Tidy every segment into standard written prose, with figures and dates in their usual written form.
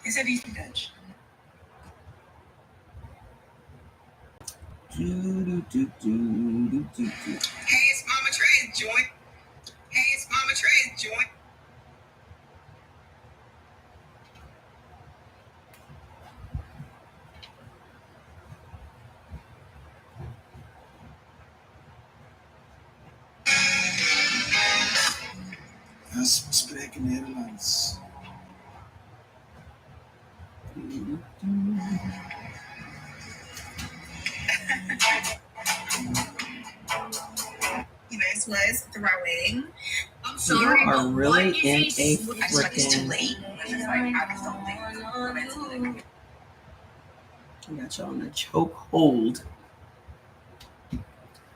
He said he's Dutch. Hey, it's Mama Trey's joint. Hey, it's Mama Trey's joint. That's Spec Nederlands. You guys was throwing. I'm sorry. You are really in a freaking. I got you on a chokehold.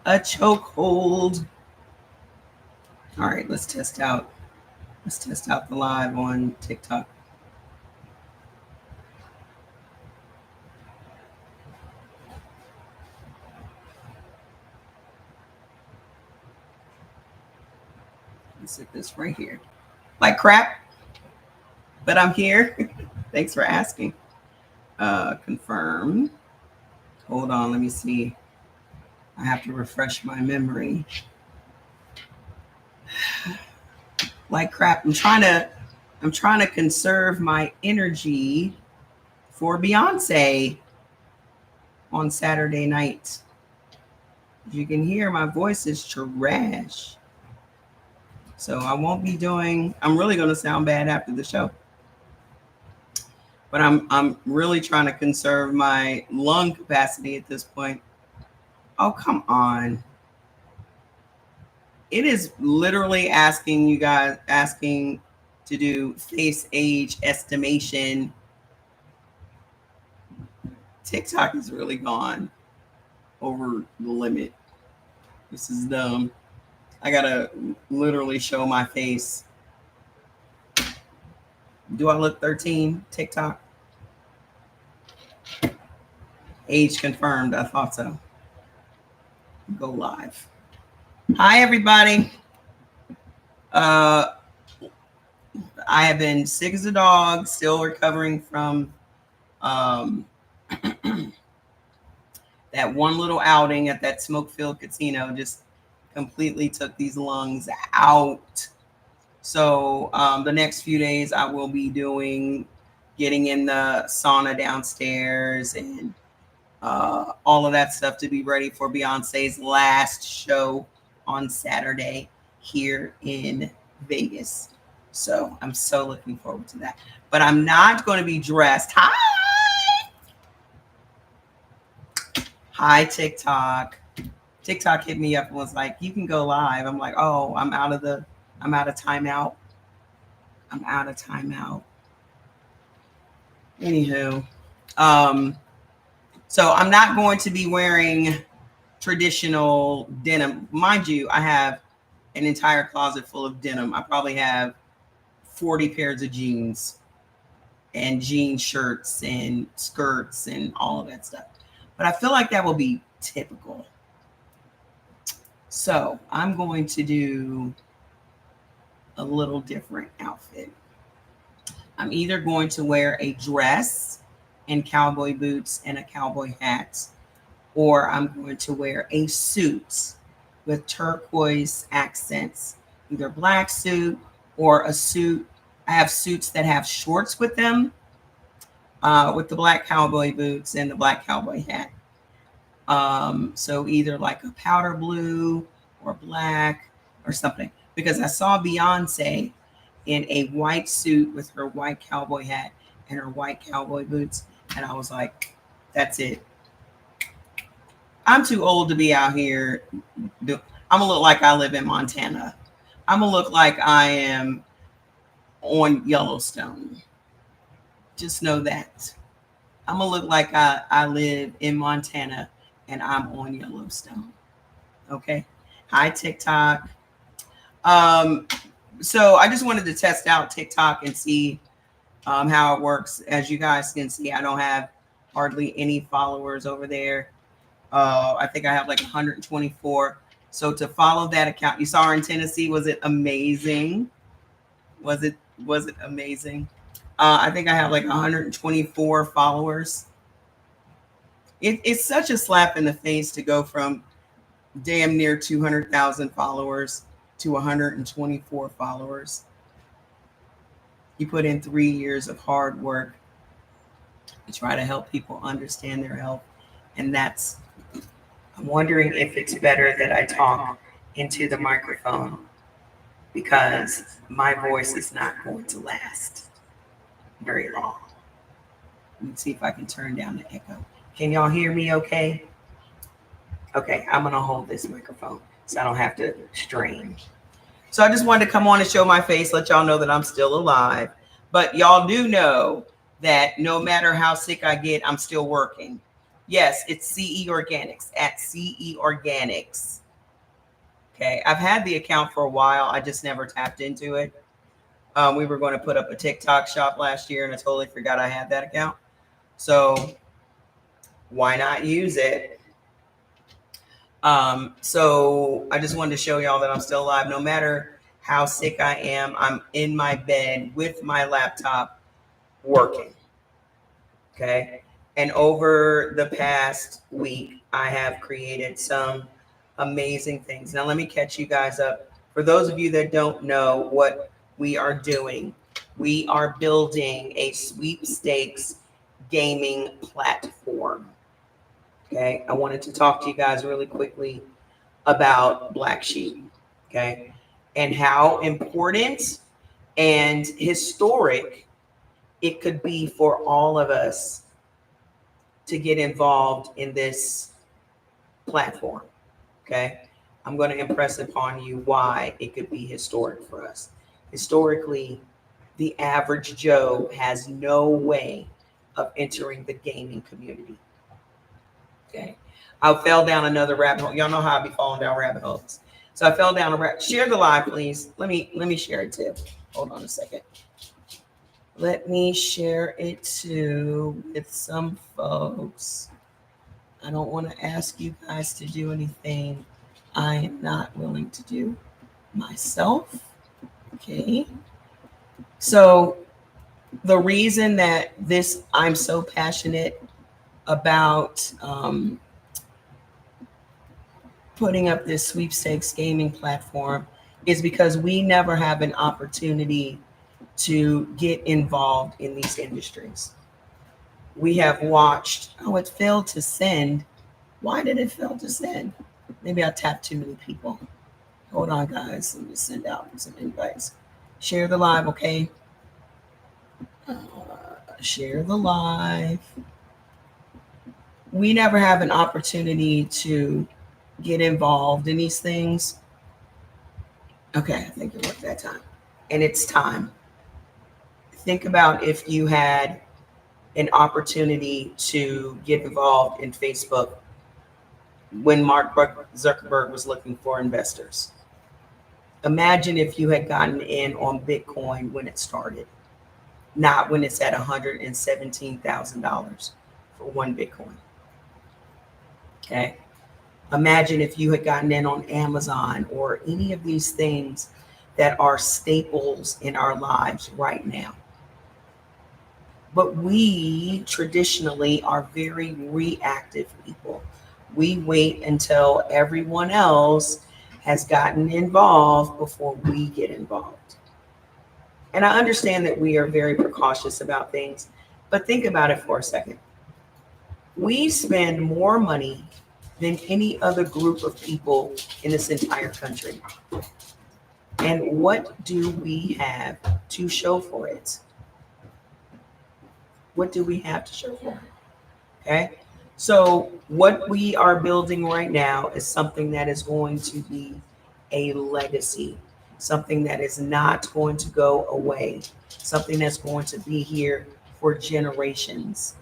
A chokehold. All right, let's test out the live on TikTok. Let's hit this right here. Like crap, but I'm here. Thanks for asking. Confirm. Hold on, let me see. I have to refresh my memory. Like crap, I'm trying to conserve my energy for Beyonce on Saturday night. As you can hear, my voice is trash. So I won't be doing, I'm really going to sound bad after the show. But I'm really trying to conserve my lung capacity at this point. Oh, come on. It is literally asking to do face age estimation. TikTok is really gone over the limit. This is dumb. I gotta literally show my face. Do I look 13? TikTok? Age confirmed. I thought so. Go live. Hi, everybody. I have been sick as a dog, still recovering from that one little outing at that smoke-filled casino. Just completely took these lungs out. So the next few days I will be getting in the sauna downstairs and all of that stuff to be ready for Beyonce's last show on Saturday here in Vegas. So I'm so looking forward to that. But I'm not going to be dressed. Hi, TikTok. TikTok hit me up and was like, you can go live. I'm like, oh, I'm out of timeout. Anywho, so I'm not going to be wearing traditional denim. Mind you, I have an entire closet full of denim. I probably have 40 pairs of jeans and jean shirts and skirts and all of that stuff. But I feel like that will be typical. So I'm going to do a little different outfit. I'm either going to wear a dress and cowboy boots and a cowboy hat, or I'm going to wear a suit with turquoise accents, either black suit or a suit. I have suits that have shorts with them, with the black cowboy boots and the black cowboy hat. So either like a powder blue or black or something, because I saw Beyonce in a white suit with her white cowboy hat and her white cowboy boots. And I was like, that's it. I'm too old to be out here. I'm gonna look like I live in Montana. I'm gonna look like I am on Yellowstone. Just know that. I'm gonna look like I live in Montana and I'm on Yellowstone. Okay. Hi, TikTok. So I just wanted to test out TikTok and see how it works. As you guys can see, I don't have hardly any followers over there. I think I have like 124. So to follow that account, you saw her in Tennessee. Was it amazing? Was it amazing? I think I have like 124 followers. It's such a slap in the face to go from damn near 200,000 followers to 124 followers. You put in 3 years of hard work to try to help people understand their health. And I'm wondering if it's better that I talk into the microphone because my voice is not going to last very long. Let me see if I can turn down the echo. Can y'all hear me okay? Okay, I'm going to hold this microphone so I don't have to strain. So I just wanted to come on and show my face, let y'all know that I'm still alive. But y'all do know that no matter how sick I get, I'm still working. Yes, it's CE Organics at CE Organics. Okay, I've had the account for a while. I just never tapped into it. We were going to put up a TikTok shop last year, and I totally forgot I had that account. So why not use it? So I just wanted to show y'all that I'm still alive. No matter how sick I am, I'm in my bed with my laptop working. Okay. And over the past week, I have created some amazing things. Now, let me catch you guys up. For those of you that don't know what we are doing, we are building a sweepstakes gaming platform. Okay. I wanted to talk to you guys really quickly about Black Sheep. Okay. And how important and historic it could be for all of us to get involved in this platform. Okay. I'm going to impress upon you why it could be historic for us. Historically, the average Joe has no way of entering the gaming community. Okay. I fell down another rabbit hole. Y'all know how I be falling down rabbit holes. So I fell down a rabbit. Share the live, please. Let me share it too. Hold on a second. Let me share it too with some folks. I don't want to ask you guys to do anything I am not willing to do myself. Okay. So the reason that I'm so passionate about putting up this sweepstakes gaming platform is because we never have an opportunity to get involved in these industries. We have watched, it failed to send. Why did it fail to send? Maybe I tapped too many people. Hold on, guys. Let me send out some invites. Share the live, okay? Share the live. We never have an opportunity to get involved in these things. Okay, I think it worked that time. And it's time. Think about if you had an opportunity to get involved in Facebook when Mark Zuckerberg was looking for investors. Imagine if you had gotten in on Bitcoin when it started, not when it's at $117,000 for one Bitcoin. Okay. Imagine if you had gotten in on Amazon or any of these things that are staples in our lives right now. But we traditionally are very reactive people. We wait until everyone else has gotten involved before we get involved. And I understand that we are very precautious about things, but think about it for a second. We spend more money than any other group of people in this entire country. And what do we have to show for it? What do we have to show for it? Okay. So what we are building right now is something that is going to be a legacy, something that is not going to go away, something that's going to be here for generations.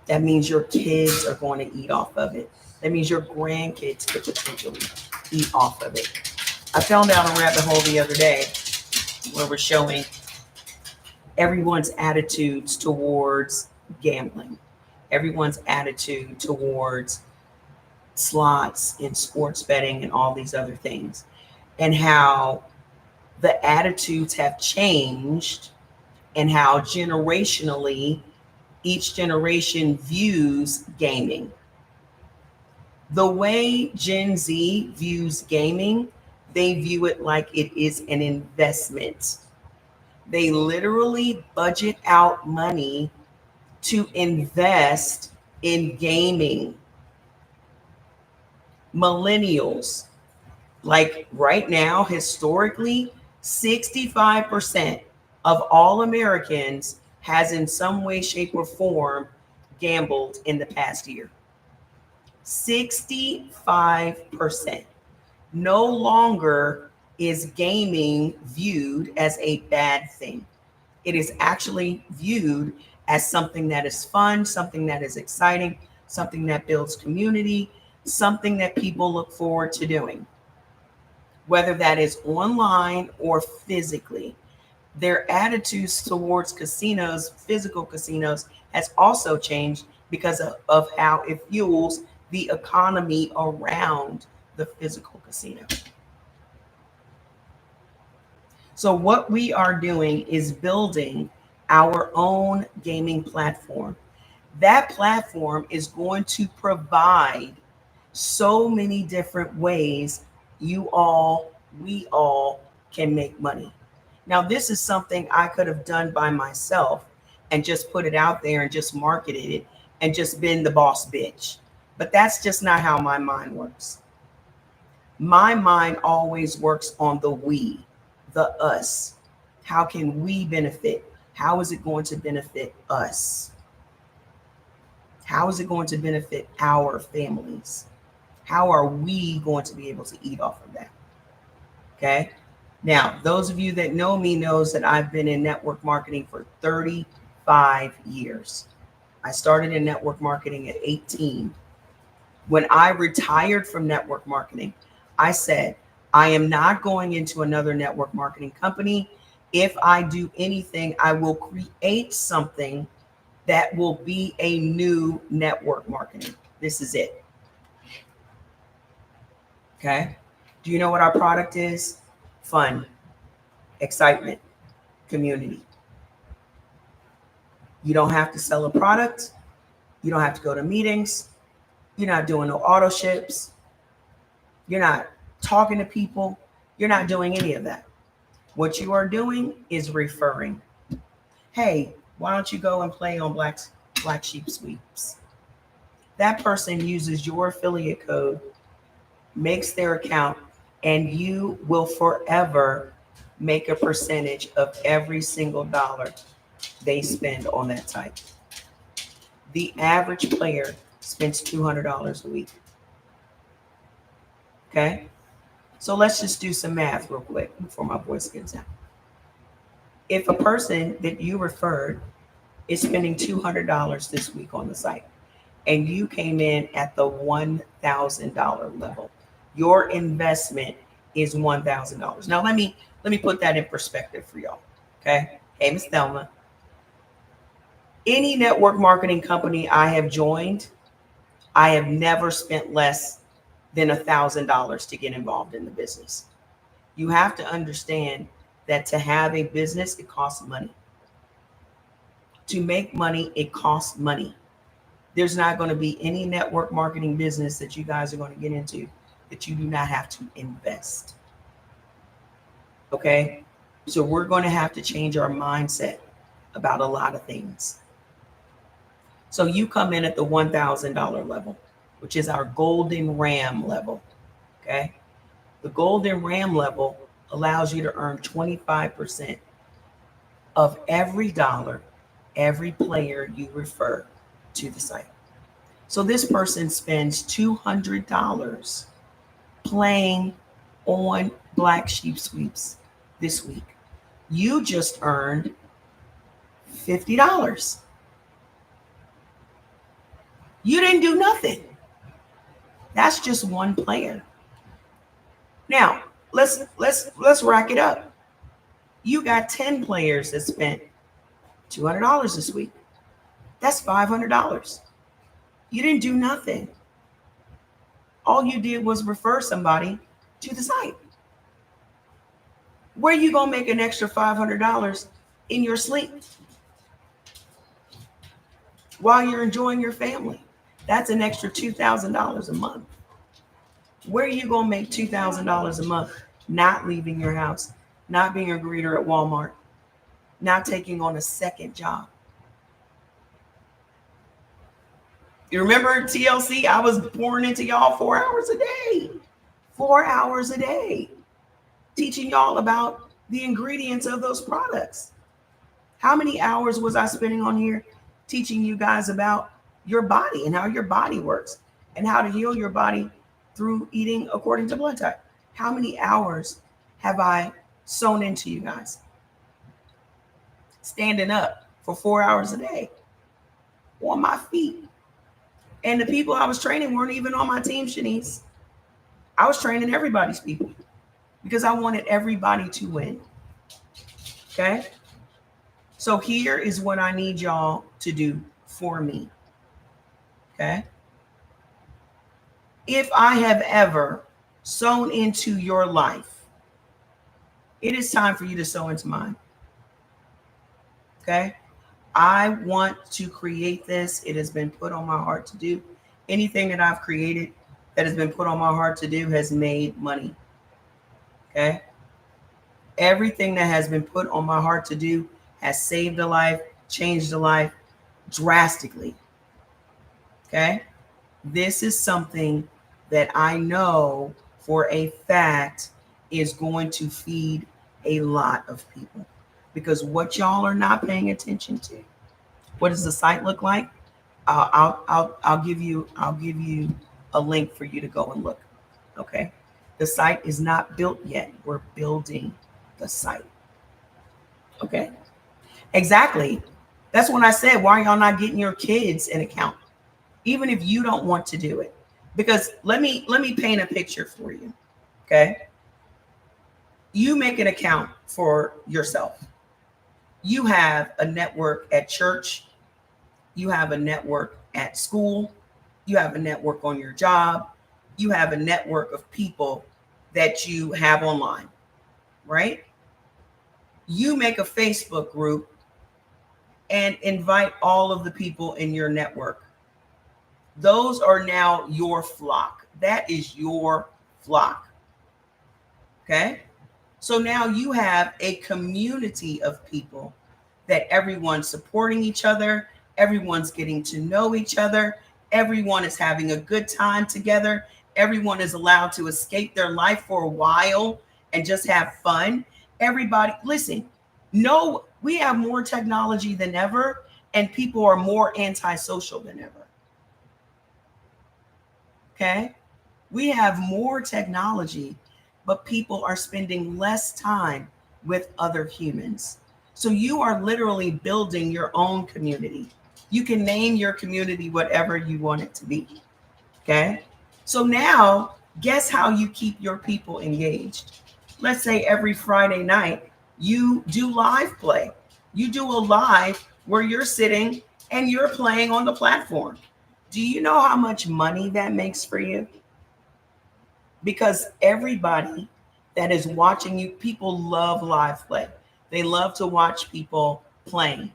That means your kids are going to eat off of it. That means your grandkids could potentially eat off of it. I fell down a rabbit hole the other day where we're showing everyone's attitudes towards gambling, everyone's attitude towards slots in sports betting and all these other things, and how the attitudes have changed and how generationally each generation views gaming. The way Gen Z views gaming, they view it like it is an investment. They literally budget out money to invest in gaming. Millennials, like right now, historically, 65% of all Americans has in some way, shape, or form gambled in the past year. 65%. No longer is gaming viewed as a bad thing. It is actually viewed as something that is fun, something that is exciting, something that builds community, something that people look forward to doing, whether that is online or physically. Their attitudes towards casinos, physical casinos, has also changed because of how it fuels the economy around the physical casino. So, what we are doing is building our own gaming platform. That platform is going to provide so many different ways you all, we all can make money. Now, this is something I could have done by myself and just put it out there and just marketed it and just been the boss bitch. But that's just not how my mind works. My mind always works on the we, the us. How can we benefit? How is it going to benefit us? How is it going to benefit our families? How are we going to be able to eat off of that? Okay. Now, those of you that know me knows that I've been in network marketing for 35 years. I started in network marketing at 18. When I retired from network marketing, I said, I am not going into another network marketing company. If I do anything, I will create something that will be a new network marketing. This is it. Okay. Do you know what our product is? Fun, excitement, community. You don't have to sell a product. You don't have to go to meetings. You're not doing no auto ships. You're not talking to people. You're not doing any of that. What you are doing is referring. Hey, why don't you go and play on Black Sheep Sweeps? That person uses your affiliate code, makes their account, and you will forever make a percentage of every single dollar they spend on that site. The average player spends $200 a week. Okay? So let's just do some math real quick before my voice gets out. If a person that you referred is spending $200 this week on the site, and you came in at the $1,000 level, your investment is $1,000. Now let me put that in perspective for y'all. Okay? Hey, Miss Thelma. Any network marketing company I have joined, I have never spent less than $1,000 to get involved in the business. You have to understand that to have a business, it costs money. To make money, it costs money. There's not going to be any network marketing business that you guys are going to get into that you do not have to invest. Okay? So we're going to have to change our mindset about a lot of things. So you come in at the $1,000 level, which is our golden ram level. Okay? The golden ram level allows you to earn 25% of every dollar, every player you refer to the site. So this person spends $200 playing on Black Sheep Sweeps this week. You just earned $50. You didn't do nothing. That's just one player. Now, let's rack it up. You got 10 players that spent $200 this week. That's $500. You didn't do nothing. All you did was refer somebody to the site. Where you going to make an extra $500 in your sleep while you're enjoying your family. That's an extra $2,000 a month. Where are you going to make $2,000 a month not leaving your house, not being a greeter at Walmart, not taking on a second job? You remember TLC? I was pouring into y'all 4 hours a day. 4 hours a day. Teaching y'all about the ingredients of those products. How many hours was I spending on here teaching you guys about your body and how your body works and how to heal your body through eating according to blood type? How many hours have I sewn into you guys? Standing up for 4 hours a day on my feet. And the people I was training weren't even on my team, Shanice. I was training everybody's people because I wanted everybody to win. Okay? So here is what I need y'all to do for me. Okay? If I have ever sown into your life, it is time for you to sow into mine. Okay? I want to create this. It has been put on my heart to do. Anything that I've created that has been put on my heart to do has made money. Okay? Everything that has been put on my heart to do has saved a life, changed a life drastically. Okay? This is something that I know for a fact is going to feed a lot of people. Because what y'all are not paying attention to. What does the site look like? I'll give you a link for you to go and look. Okay. The site is not built yet. We're building the site. Okay. Exactly. That's when I said, why are y'all not getting your kids an account? Even if you don't want to do it. Because let me paint a picture for you. Okay. You make an account for yourself. You have a network at church. You have a network at school. You have a network on your job. You have a network of people that you have online, right? You make a Facebook group and invite all of the people in your network. Those are now your flock. That is your flock. Okay? So now you have a community of people that everyone's supporting each other. Everyone's getting to know each other. Everyone is having a good time together. Everyone is allowed to escape their life for a while and just have fun. Everybody, listen, no, we have more technology than ever, and people are more antisocial than ever. Okay? We have more technology, but people are spending less time with other humans. So you are literally building your own community. You can name your community whatever you want it to be. Okay? So now, guess how you keep your people engaged? Let's say every Friday night, you do live play. You do a live where you're sitting and you're playing on the platform. Do you know how much money that makes for you? Because everybody that is watching you, people love live play. They love to watch people playing.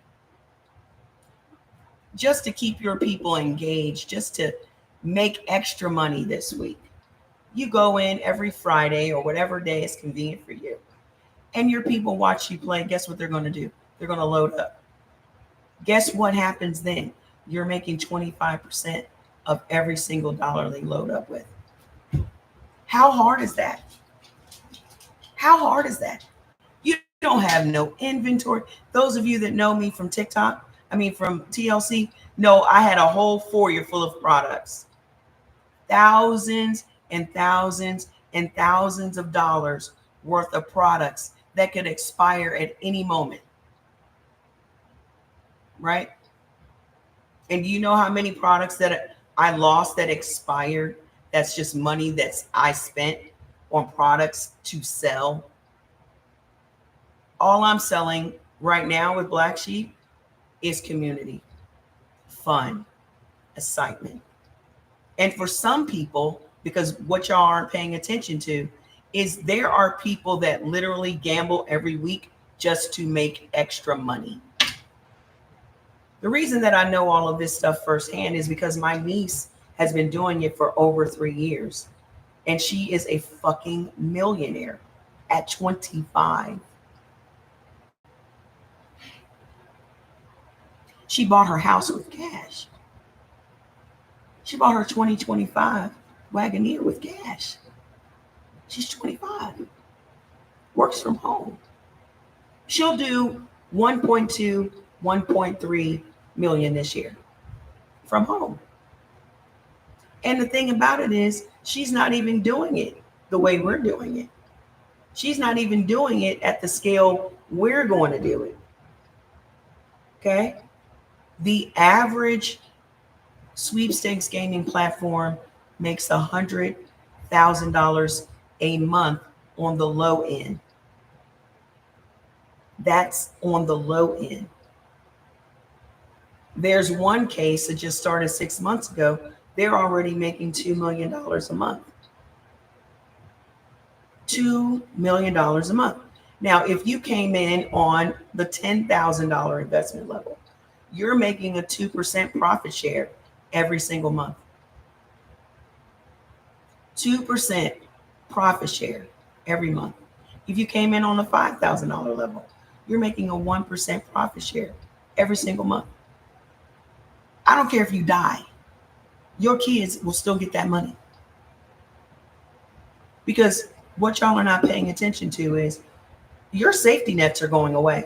Just to keep your people engaged, just to make extra money this week. You go in every Friday or whatever day is convenient for you, and your people watch you play. Guess what they're going to do? They're going to load up. Guess what happens then? You're making 25% of every single dollar they load up with. How hard is that? How hard is that? You don't have no inventory. Those of you that know me from TikTok, from TLC, know I had a whole foyer full of products. Thousands and thousands and thousands of dollars worth of products that could expire at any moment. Right? And do you know how many products that I lost that expired? That's just money that's I spent on products to sell. All I'm selling right now with Black Sheep is community, fun, excitement. And for some people, because what y'all aren't paying attention to is there are people that literally gamble every week just to make extra money. The reason that I know all of this stuff firsthand is because my niece has been doing it for over 3 years, and she is a fucking millionaire at 25. She bought her house with cash. She bought her 2025 Wagoneer with cash. She's 25, works from home. She'll do 1.2, 1.3 million this year from home. And the thing about it is, she's not even doing it the way we're doing it. She's not even doing it at the scale we're going to do it. Okay? The average sweepstakes gaming platform makes $100,000 a month on the low end. That's on the low end. There's one case that just started 6 months ago. They're already making $2 million a month. $2 million a month. Now, if you came in on the $10,000 investment level, you're making a 2% profit share every single month. 2% profit share every month. If you came in on the $5,000 level, you're making a 1% profit share every single month. I don't care if you die, your kids will still get that money. Because what y'all are not paying attention to is your safety nets are going away.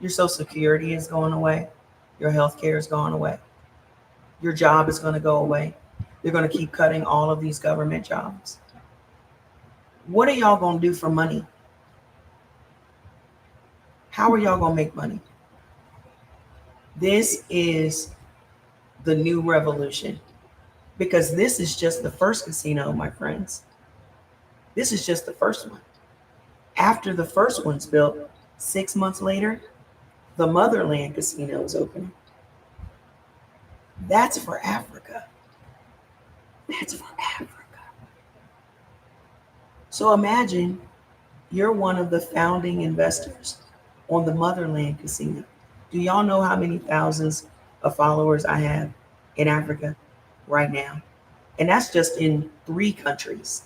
Your Social Security is going away. Your health care is going away. Your job is going to go away. They're going to keep cutting all of these government jobs. What are y'all going to do for money? How are y'all going to make money? This is the new revolution, because this is just the first casino, my friends. This is just the first one. After the first one's built, 6 months later, the Motherland Casino is opening. That's for Africa. That's for Africa. So imagine you're one of the founding investors on the Motherland Casino. Do y'all know how many thousands of followers I have in Africa right now? And that's just in 3 countries.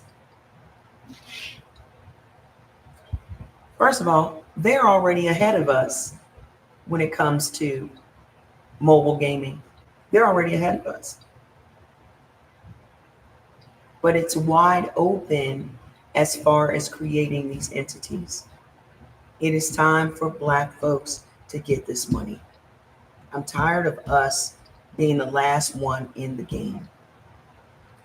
First of all, they're already ahead of us when it comes to mobile gaming. They're already ahead of us. But it's wide open as far as creating these entities. It is time for Black folks to get this money. I'm tired of us being the last one in the game.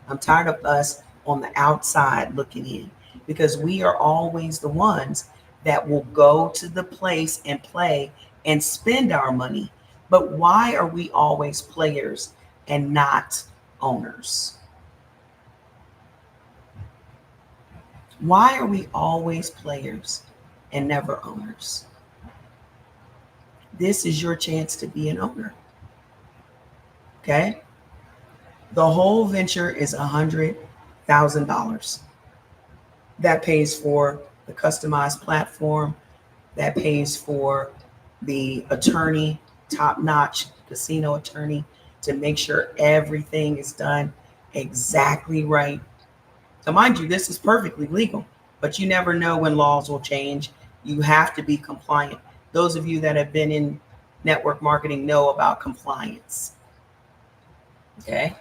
I'm tired of us on the outside looking in, because we are always the ones that will go to the place and play and spend our money. But why are we always players and not owners? Why are we always players and never owners? This is your chance to be an owner. Okay? The whole venture is $100,000. That pays for the customized platform. That pays for the attorney, top-notch casino attorney, to make sure everything is done exactly right. So mind you, this is perfectly legal, but you never know when laws will change. You have to be compliant. Those of you that have been in network marketing know about compliance. Okay?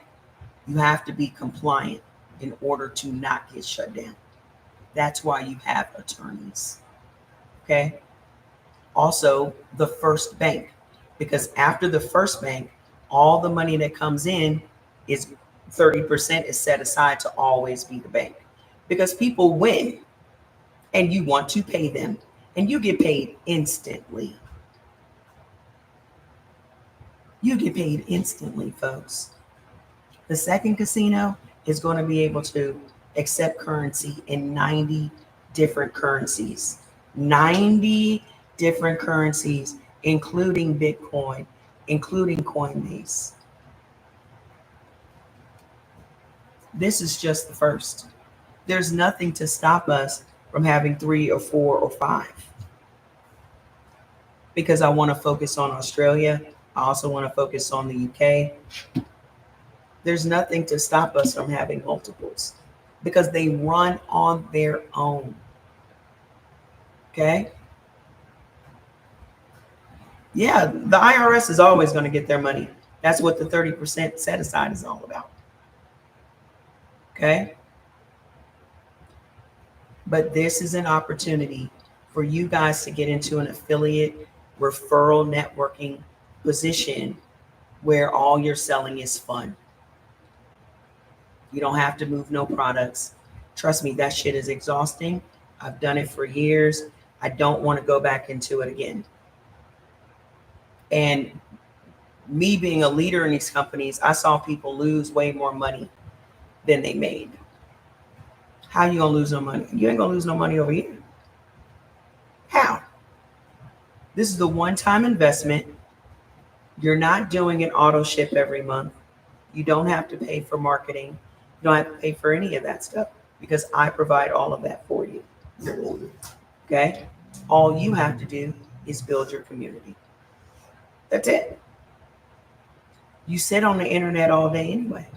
You have to be compliant in order to not get shut down. That's why you have attorneys. Okay? Also, the first bank, because after the first bank, all the money that comes in is 30% is set aside to always be the bank, because people win and you want to pay them, and you get paid instantly. You get paid instantly, folks. The second casino is going to be able to accept currency in 90 different currencies. 90 different currencies, including Bitcoin, including Coinbase. This is just the first. There's nothing to stop us from having 3 or 4 or 5. because I want to focus on Australia. I also want to focus on the UK. There's nothing to stop us from having multiples because they run on their own. Okay. Yeah, the IRS is always going to get their money. That's what the 30% set aside is all about. Okay. But this is an opportunity for you guys to get into an affiliate referral networking position where all you're selling is fun. You don't have to move no products. Trust me, that shit is exhausting. I've done it for years. I don't want to go back into it again. And me being a leader in these companies, I saw people lose way more money than they made. How you gonna lose no money? You ain't gonna lose no money over here. How? This is the one-time investment. You're not doing an auto ship every month. You don't have to pay for marketing. You don't have to pay for any of that stuff because I provide all of that for you. Okay? All you have to do is build your community. That's it. You sit on the internet all day anyway.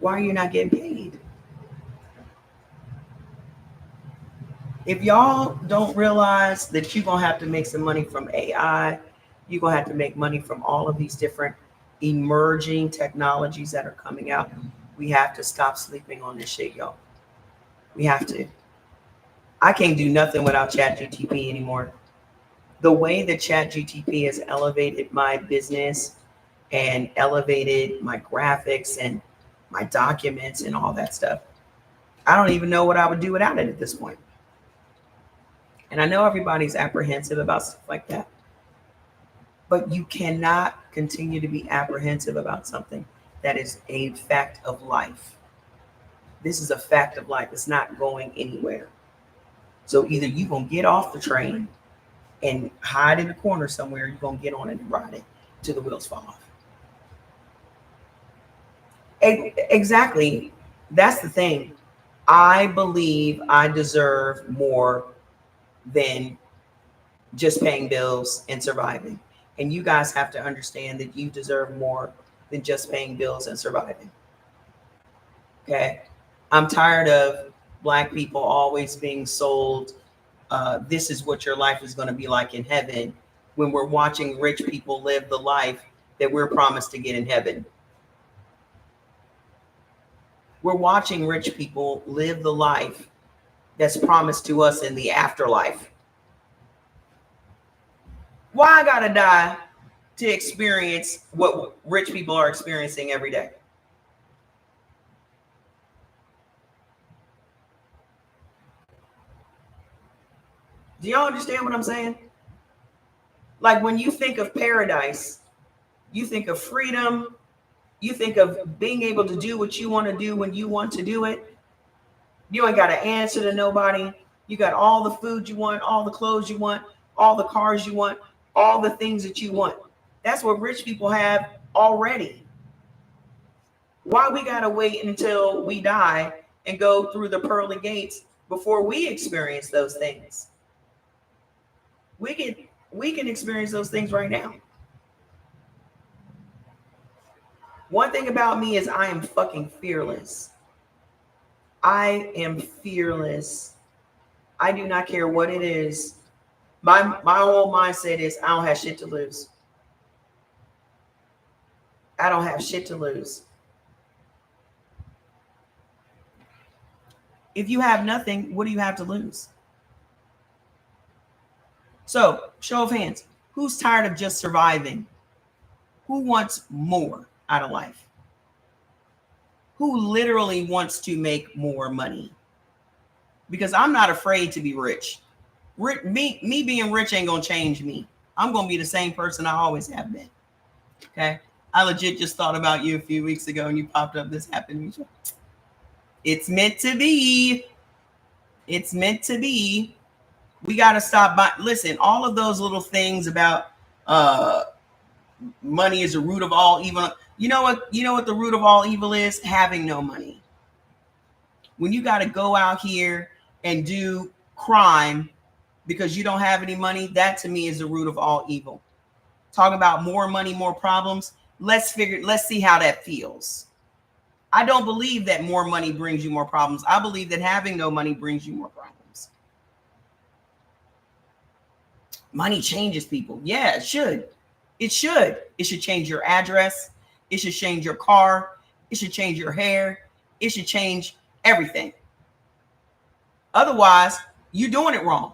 Why are you not getting paid? If y'all don't realize that you're going to have to make some money from AI, you're going to have to make money from all of these different emerging technologies that are coming out, we have to stop sleeping on this shit, y'all. We have to. I can't do nothing without ChatGTP anymore. The way that ChatGTP has elevated my business and elevated my graphics and my documents and all that stuff, I don't even know what I would do without it at this point. And I know everybody's apprehensive about stuff like that, but you cannot continue to be apprehensive about something that is a fact of life. This is a fact of life. It's not going anywhere. So either you're going to get off the train and hide in the corner somewhere, you're going to get on it and ride it till the wheels fall off. Exactly. That's the thing. I believe I deserve more than just paying bills and surviving. And you guys have to understand that you deserve more than just paying bills and surviving. Okay. I'm tired of Black people always being sold, this is what your life is going to be like in heaven, when we're watching rich people live the life that we're promised to get in heaven. We're watching rich people live the life that's promised to us in the afterlife. Why I gotta die to experience what rich people are experiencing every day? Do y'all understand what I'm saying? Like when you think of paradise, you think of freedom, you think of being able to do what you want to do when you want to do it. You ain't got to answer to nobody. You got all the food you want, all the clothes you want, all the cars you want, all the things that you want. That's what rich people have already. Why we got to wait until we die and go through the pearly gates before we experience those things? We can experience those things right now. One thing about me is I am fucking fearless. I am fearless. I do not care what it is. My whole mindset is I don't have shit to lose. I don't have shit to lose. If you have nothing, what do you have to lose? So, show of hands. Who's tired of just surviving? Who wants more out of life? Who literally wants to make more money? Because I'm not afraid to be rich. Me being rich ain't gonna change me. I'm gonna be the same person I always have been. Okay. I legit just thought about you a few weeks ago and you popped up. This happened to me. It's meant to be. It's meant to be. We gotta stop by. Listen, all of those little things about money is the root of all evil. You know what the root of all evil is? Having no money. When you got to go out here and do crime because you don't have any money, that to me is the root of all evil. Talk about more money, more problems. Let's see how that feels. I don't believe that more money brings you more problems. I believe that having no money brings you more problems. Money changes people. Yeah, it should. It should. It should change your address. It should change your car. It should change your hair. It should change everything. Otherwise, you're doing it wrong.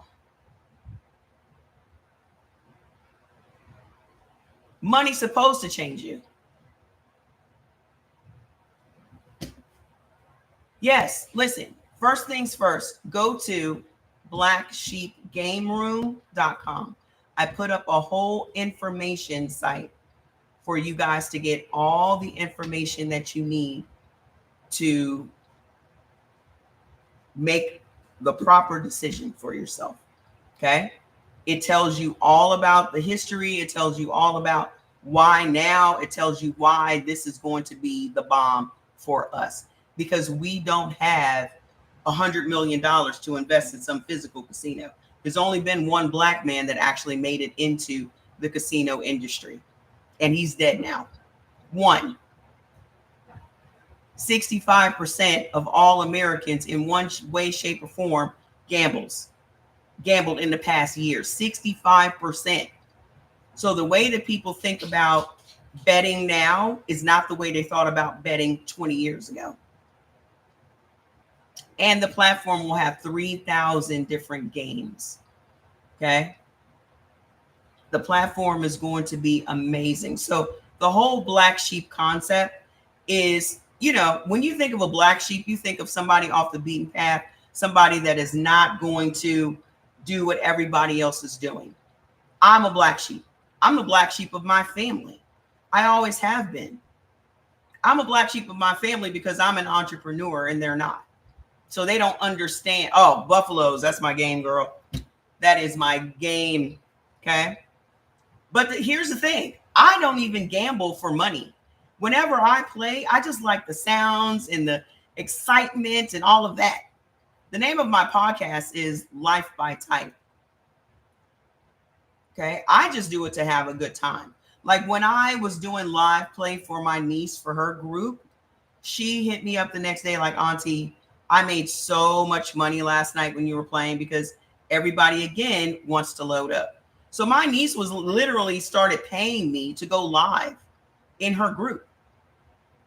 Money's supposed to change you. Yes, listen. First things first, go to blacksheepgameroom.com. I put up a whole information site for you guys to get all the information that you need to make the proper decision for yourself. Okay? It tells you all about the history. It tells you all about why now. It tells you why this is going to be the bomb for us, because we don't have $100 million to invest in some physical casino. There's only been one black man that actually made it into the casino industry, and he's dead now. One. 65% of all Americans in one way, shape, or form gambled in the past year. 65%. So the way that people think about betting now is not the way they thought about betting 20 years ago. And the platform will have 3,000 different games. Okay. The platform is going to be amazing. So the whole black sheep concept is, when you think of a black sheep, you think of somebody off the beaten path, somebody that is not going to do what everybody else is doing. I'm a black sheep. I'm the black sheep of my family. I always have been. I'm a black sheep of my family because I'm an entrepreneur and they're not. So they don't understand. Oh, buffaloes, that's my game, girl. That is my game. Okay. But here's the thing. I don't even gamble for money. Whenever I play, I just like the sounds and the excitement and all of that. The name of my podcast is Life by Type. Okay. I just do it to have a good time. Like when I was doing live play for my niece for her group, she hit me up the next day like, Auntie, I made so much money last night when you were playing because everybody again wants to load up. So my niece was literally started paying me to go live in her group.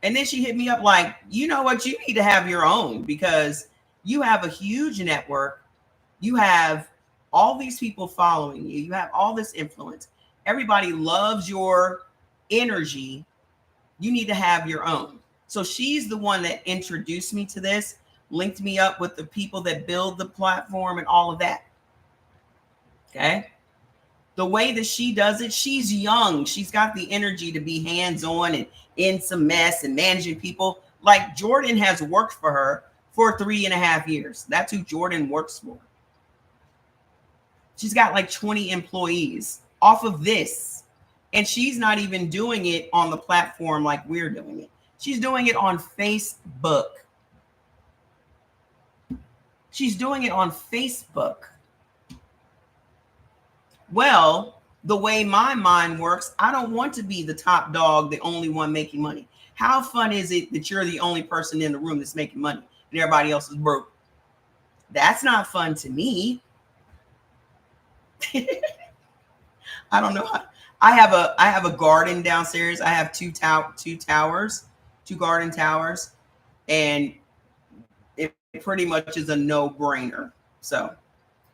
And then she hit me up like, you know what? You need to have your own because you have a huge network. You have all these people following you. You have all this influence. Everybody loves your energy. You need to have your own. So she's the one that introduced me to this, linked me up with the people that build the platform and all of that. Okay. The way that she does it, she's young. She's got the energy to be hands-on and in some mess and managing people. Like Jordan has worked for her for 3.5 years. That's who Jordan works for. She's got like 20 employees off of this. And she's not even doing it on the platform like we're doing it. She's doing it on Facebook. She's doing it on Facebook. Well, the way my mind works, I don't want to be the top dog, the only one making money. How fun is it that you're the only person in the room that's making money and everybody else is broke? That's not fun to me. I don't know. I have a garden downstairs. I have two garden towers, and it pretty much is a no-brainer. So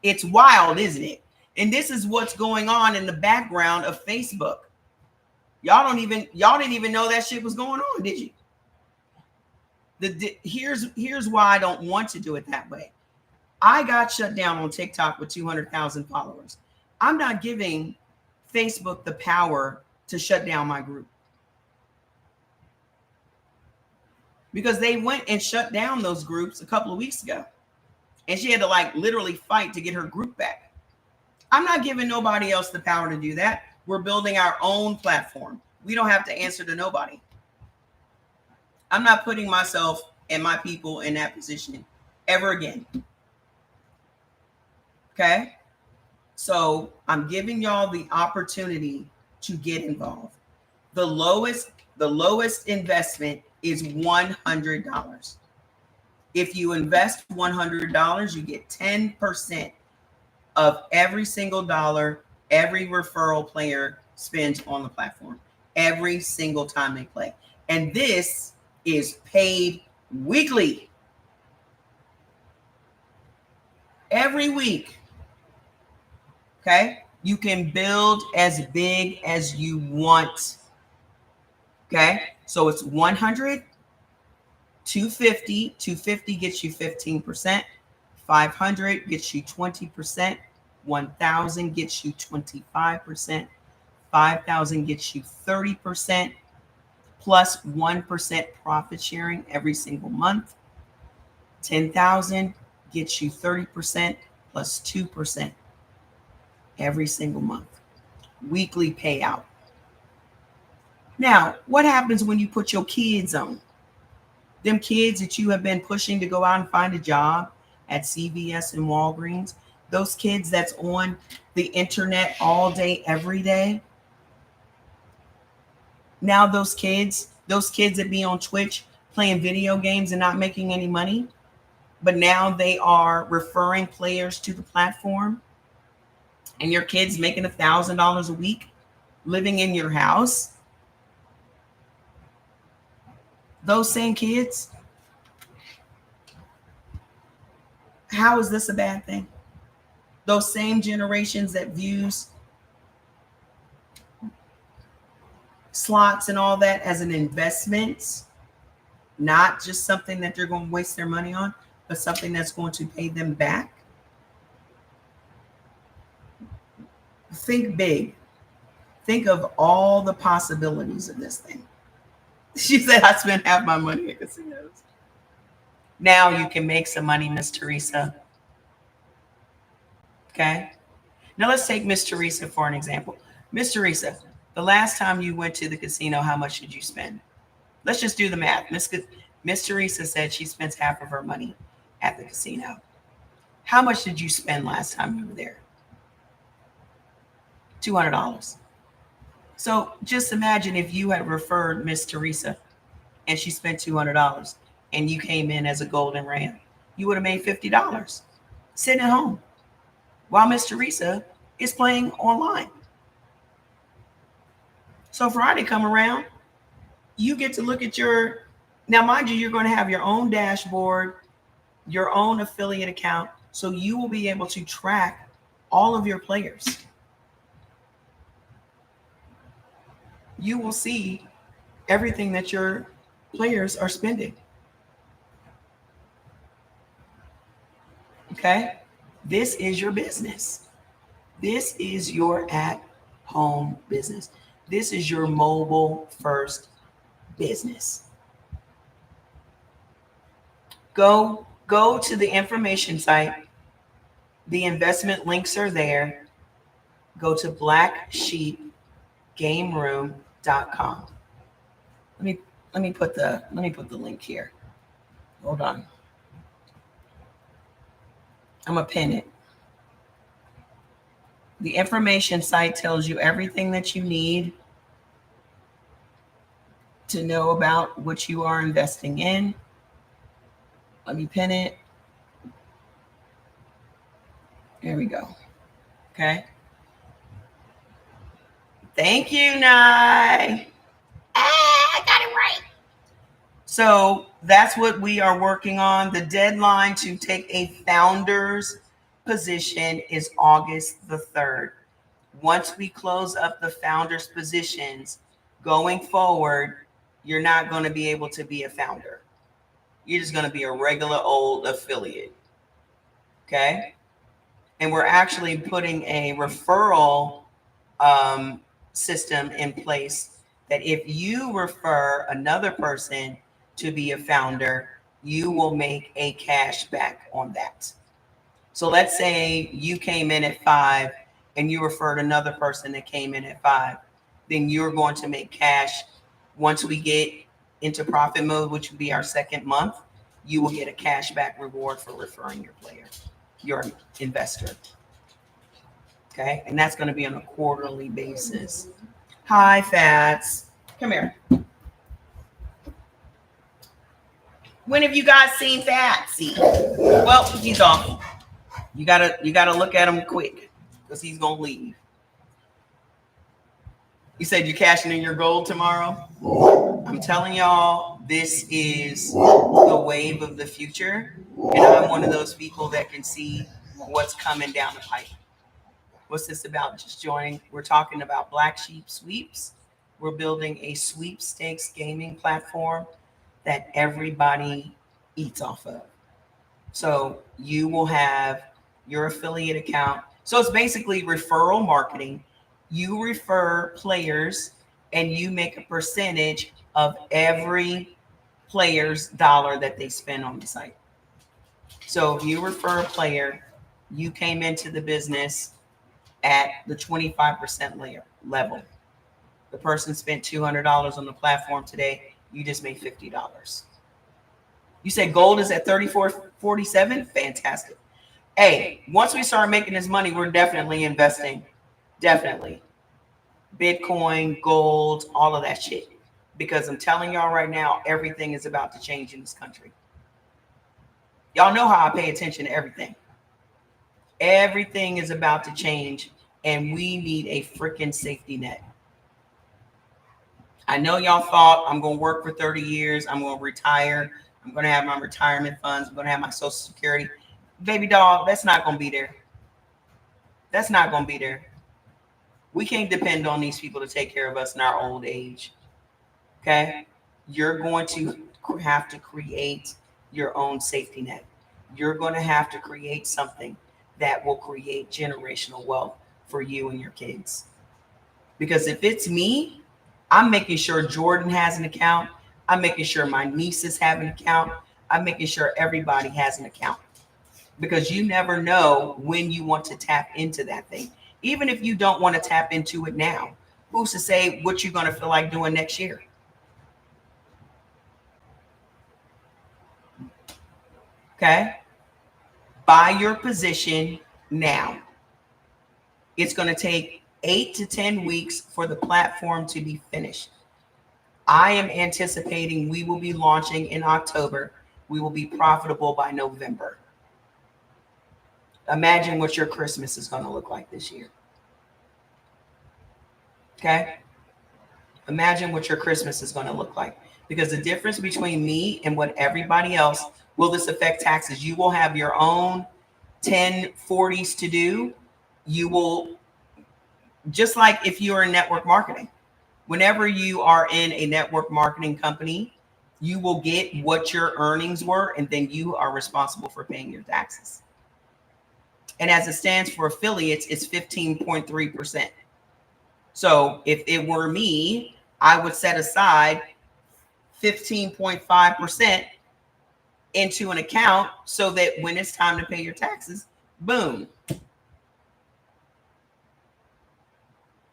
it's wild, isn't it? And this is what's going on in the background of Facebook. Y'all didn't even know that shit was going on, did you? Here's why I don't want to do it that way. I got shut down on TikTok with 200,000 followers. I'm not giving Facebook the power to shut down my group. Because they went and shut down those groups a couple of weeks ago. And she had to like literally fight to get her group back. I'm not giving nobody else the power to do that. We're building our own platform. We don't have to answer to nobody. I'm not putting myself and my people in that position ever again. Okay? So I'm giving y'all the opportunity to get involved. The lowest investment is $100. If you invest $100, you get 10% of every single dollar every referral player spends on the platform every single time they play. And this is paid weekly. Every week. Okay? You can build as big as you want. Okay? So it's 100, 250. 250 gets you 15%. 500 gets you 20%. 1,000 gets you 25%. 5,000 gets you 30%, plus 1% profit sharing every single month. 10,000 gets you 30% plus 2% every single month. Weekly payout. Now, what happens when you put your kids on? Them kids that you have been pushing to go out and find a job at CVS and Walgreens, those kids that's on the internet all day, every day. Now those kids that be on Twitch playing video games and not making any money, but now they are referring players to the platform, and your kid's making $1,000 a week living in your house. Those same kids, how is this a bad thing? Those same generations that views slots and all that as an investment, not just something that they're going to waste their money on, but something that's going to pay them back. Think big. Think of all the possibilities of this thing. She said, I spent half my money at casinos. Now you can make some money, Miss Teresa. Okay. Now let's take Miss Teresa for an example. Miss Teresa, the last time you went to the casino, how much did you spend? Let's just do the math. Miss Teresa said she spends half of her money at the casino. How much did you spend last time you were there? $200. So just imagine if you had referred Miss Teresa and she spent $200 and you came in as a golden ram. You would have made $50 sitting at home while Miss Teresa is playing online. So Friday come around, you get to look at your, now mind you, you're going to have your own dashboard, your own affiliate account, so you will be able to track all of your players. You will see everything that your players are spending. Okay? This is your business. This is your at-home business. This is your mobile first business. Go to the information site. The investment links are there. Go to blacksheepgameroom.com. Let me put the link here. Hold on. I'm gonna pin it. The information site tells you everything that you need to know about what you are investing in. Let me pin it. There we go. Okay. Thank you, Nye. I got it right. So that's what we are working on. The deadline to take a founder's position is August the 3rd. Once we close up the founder's positions, going forward, you're not going to be able to be a founder. You're just going to be a regular old affiliate. Okay? And we're actually putting a referral system in place that if you refer another person to be a founder, you will make a cash back on that. So let's say you came in at 5 and you referred another person that came in at 5, then you're going to make cash. Once we get into profit mode, which would be our second month, you will get a cash back reward for referring your player, your investor. Okay. And that's going to be on a quarterly basis. Hi, Fats. Come here. When have you guys seen Fatsy? Well, he's off. You gotta look at him quick because he's gonna leave. You said you're cashing in your gold tomorrow. I'm telling y'all, this is the wave of the future, and I'm one of those people that can see what's coming down the pipe. What's this about? Just joining. We're talking about Black Sheep Sweeps. We're building a sweepstakes gaming platform that everybody eats off of. So you will have your affiliate account. So it's basically referral marketing. You refer players and you make a percentage of every player's dollar that they spend on the site. So if you refer a player, you came into the business at the 25% level. The person spent $200 on the platform today. You just made $50. You said gold is at 34.47. Fantastic. Hey, once we start making this money, we're definitely investing. Definitely. Bitcoin, gold, all of that shit. Because I'm telling y'all right now, everything is about to change in this country. Y'all know how I pay attention to everything. Everything is about to change, and we need a freaking safety net. I know y'all thought I'm going to work for 30 years. I'm going to retire. I'm going to have my retirement funds. I'm going to have my Social Security. Baby doll, that's not going to be there. That's not going to be there. We can't depend on these people to take care of us in our old age. Okay? You're going to have to create your own safety net. You're going to have to create something that will create generational wealth for you and your kids. Because if it's me, I'm making sure Jordan has an account. I'm making sure my nieces have an account. I'm making sure everybody has an account. Because you never know when you want to tap into that thing. Even if you don't want to tap into it now, who's to say what you're going to feel like doing next year? Okay? Buy your position now. It's going to take 8 to 10 weeks for the platform to be finished. I am anticipating we will be launching in October. We will be profitable by November. Imagine what your Christmas is going to look like this year. Okay? Imagine what your Christmas is going to look like. Because the difference between me and what everybody else, will this affect taxes? You will have your own 1040s to do. You will, just like if you're in network marketing, whenever you are in a network marketing company, you will get what your earnings were, and then you are responsible for paying your taxes. And as it stands for affiliates, it's 15.3%. So if it were me, I would set aside 15.5% into an account so that when it's time to pay your taxes, boom.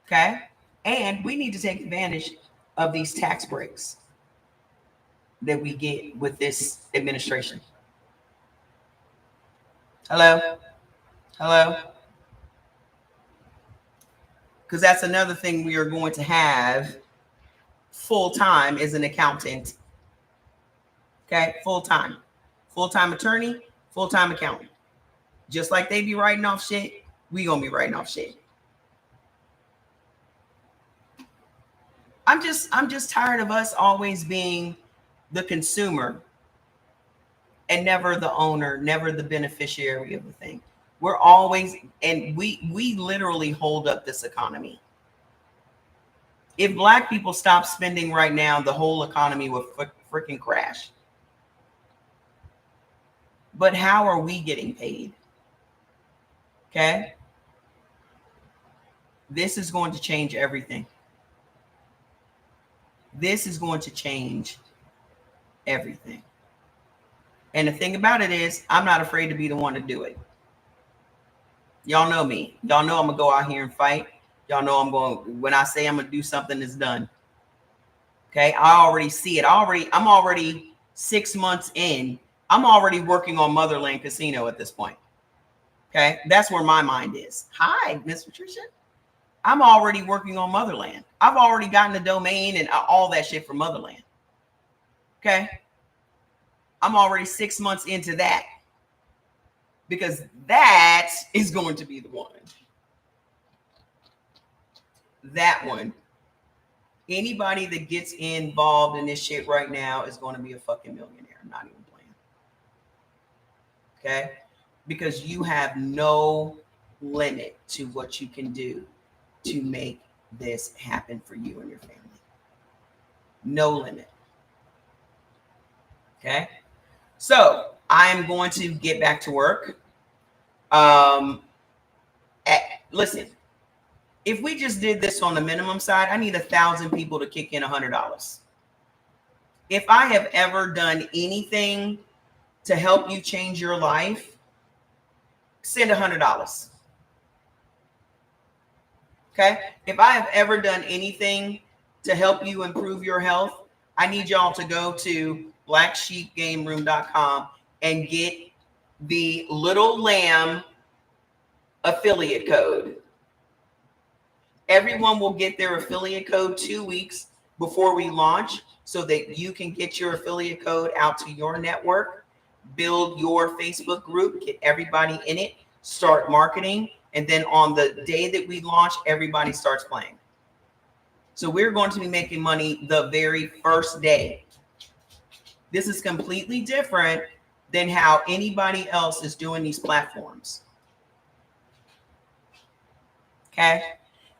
Okay? And we need to take advantage of these tax breaks that we get with this administration. Hello? Hello? Because that's another thing we are going to have full-time as an accountant. Okay? Full-time. Full-time attorney, full-time accountant. Just like they be writing off shit, we gonna be writing off shit. I'm just tired of us always being the consumer and never the owner, never the beneficiary of the thing. We're always, and we literally hold up this economy. If Black people stop spending right now, the whole economy will freaking crash. But how are we getting paid? Okay? This is going to change everything. This is going to change everything. And the thing about it is, I'm not afraid to be the one to do it. Y'all know me. Y'all know I'm going to go out here and fight. Y'all know I'm going, when I say I'm going to do something, it's done. Okay? I already see it. I'm already 6 months in. I'm already working on Motherland Casino at this point. Okay. That's where my mind is. Hi, Miss Patricia. I'm already working on Motherland. I've already gotten the domain and all that shit for Motherland. Okay. I'm already 6 months into that because that is going to be the one. That one. Anybody that gets involved in this shit right now is going to be a fucking millionaire. I'm not even playing. Okay. Because you have no limit to what you can do to make this happen for you and your family. No limit. Okay. So I'm going to get back to work. Listen, if we just did this on the minimum side, I need 1,000 people to kick in $100. If I have ever done anything to help you change your life, send $100. Okay. If I have ever done anything to help you improve your health, I need y'all to go to blacksheepgameroom.com and get the Little Lamb affiliate code. Everyone will get their affiliate code 2 weeks before we launch so that you can get your affiliate code out to your network, build your Facebook group, get everybody in it, start marketing. And then on the day that we launch, everybody starts playing. So we're going to be making money the very first day. This is completely different than how anybody else is doing these platforms. Okay.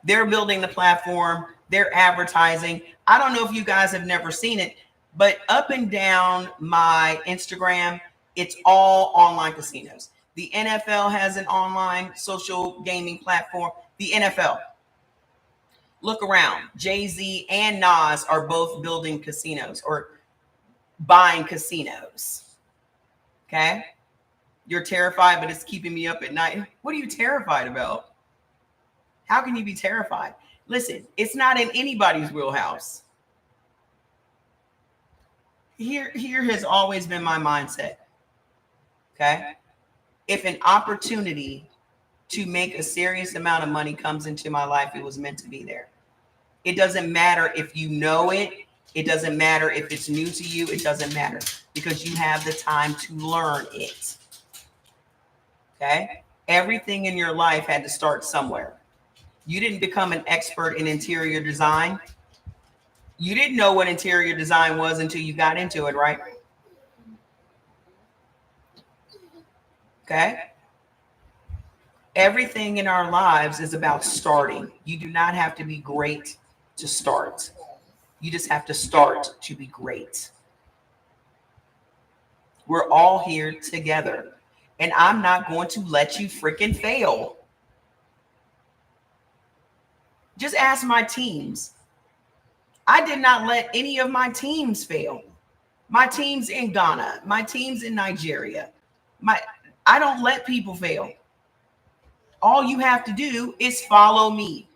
They're building the platform. They're advertising. I don't know if you guys have never seen it, but up and down my Instagram, it's all online casinos. The NFL has an online social gaming platform. The NFL. Look around. Jay-Z and Nas are both building casinos or buying casinos. Okay. You're terrified, but it's keeping me up at night. What are you terrified about? How can you be terrified? Listen, it's not in anybody's wheelhouse. Here has always been my mindset. Okay. If an opportunity to make a serious amount of money comes into my life, it was meant to be there. It doesn't matter if you know it. It doesn't matter if it's new to you. It doesn't matter because you have the time to learn it. Okay. Everything in your life had to start somewhere. You didn't become an expert in interior design. You didn't know what interior design was until you got into it, right? Okay. Everything in our lives is about starting. You do not have to be great to start. You just have to start to be great. We're all here together. And I'm not going to let you freaking fail. Just ask my teams. I did not let any of my teams fail. My team's in Ghana. My team's in Nigeria. I don't let people fail. All you have to do is follow me.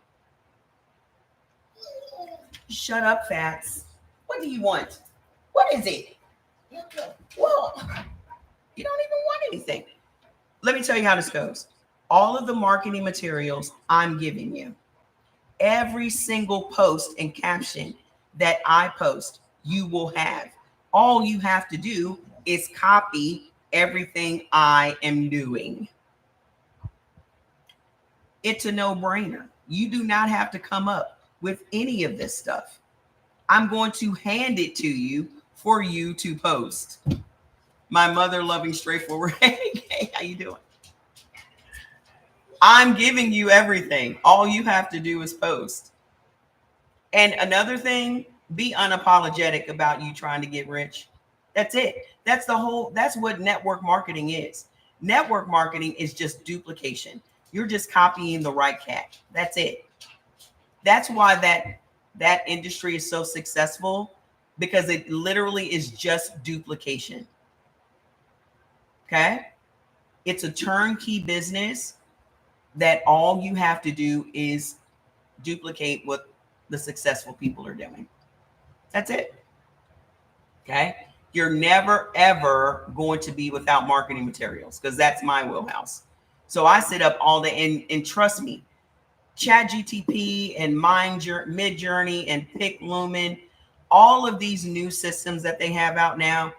Shut up, Fats. What do you want? What is it? Well, you don't even want anything. Let me tell you how this goes. All of the marketing materials I'm giving you, every single post and caption that I post, you will have. All you have to do is copy everything I am doing. It's a no-brainer. You do not have to come up with any of this stuff. I'm going to hand it to you for you to post. My mother loving straightforward. Hey, how you doing? I'm giving you everything. All you have to do is post. And another thing, be unapologetic about you trying to get rich. That's it. That's what network marketing is. Network marketing is just duplication. You're just copying the right cat. That's it. That's why that industry is so successful, because it literally is just duplication. Okay? It's a turnkey business that all you have to do is duplicate what the successful people are doing. That's it. Okay? You're never, ever going to be without marketing materials because that's my wheelhouse. So I sit up all day and trust me, Chat GTP and Mid Journey and Pick Lumen, all of these new systems that they have out now.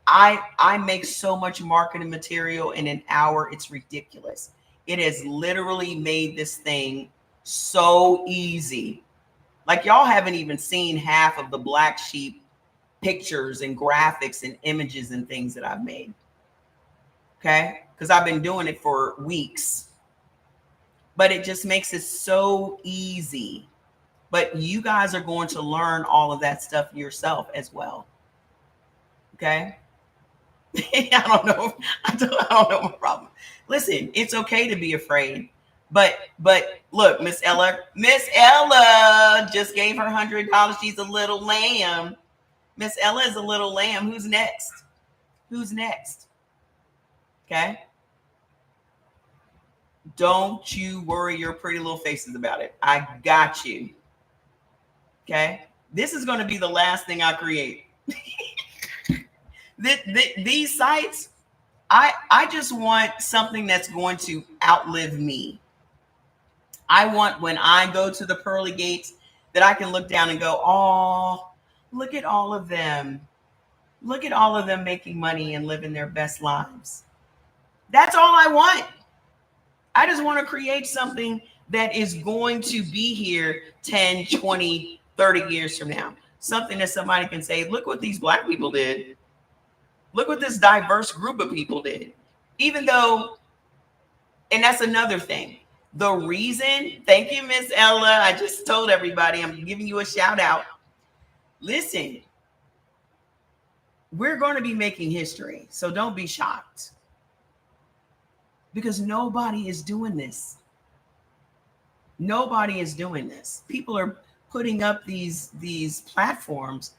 I make so much marketing material in an hour. It's ridiculous. It has literally made this thing so easy. Like y'all haven't even seen half of the black sheep pictures and graphics and images and things that I've made. Okay? Because I've been doing it for weeks. But it just makes it so easy. But you guys are going to learn all of that stuff yourself as well. Okay? I don't know. I don't know my problem. Listen, it's okay to be afraid. But look, Miss Ella just gave her $100. She's a little lamb. Miss Ella is a little lamb. Who's next? Who's next? Okay. Don't you worry your pretty little faces about it. I got you. Okay. This is going to be the last thing I create. These sites, I just want something that's going to outlive me. I want when I go to the pearly gates that I can look down and go, oh, look at all of them. Look at all of them making money and living their best lives. That's all I want. I just want to create something that is going to be here 10, 20, 30 years from now. Something that somebody can say, look what these black people did. Look what this diverse group of people did. Even though, and that's another thing. The reason, thank you, Miss Ella. I just told everybody, I'm giving you a shout out. Listen, we're going to be making history, so don't be shocked. Because nobody is doing this. Nobody is doing this. People are putting up these platforms,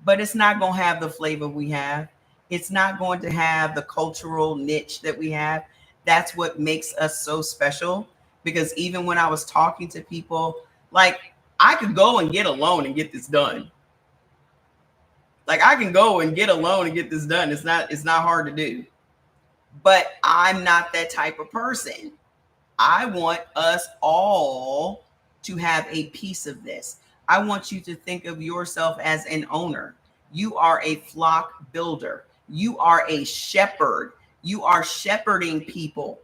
but it's not going to have the flavor we have. It's not going to have the cultural niche that we have. That's what makes us so special. Because even when I was talking to people, like I could go and get a loan and get this done. Like I can go and get a loan and get this done. It's not hard to do. But I'm not that type of person. I want us all to have a piece of this. I want you to think of yourself as an owner. You are a flock builder. You are a shepherd. You are shepherding people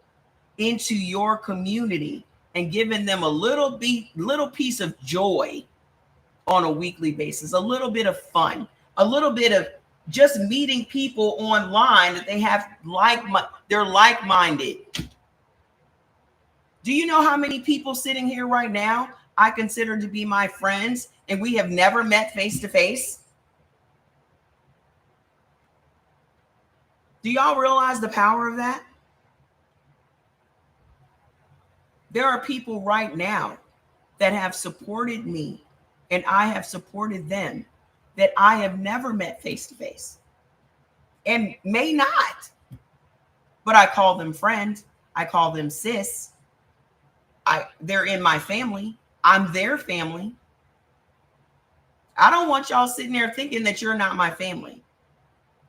into your community and giving them a little piece of joy on a weekly basis, a little bit of fun, a little bit of just meeting people online that they have they're like-minded. Do you know how many people sitting here right now I consider to be my friends and we have never met face to face? Do y'all realize the power of that? There are people right now that have supported me and I have supported them that I have never met face to face and may not. But I call them friend. I call them sis. They're in my family. I'm their family. I don't want y'all sitting there thinking that you're not my family.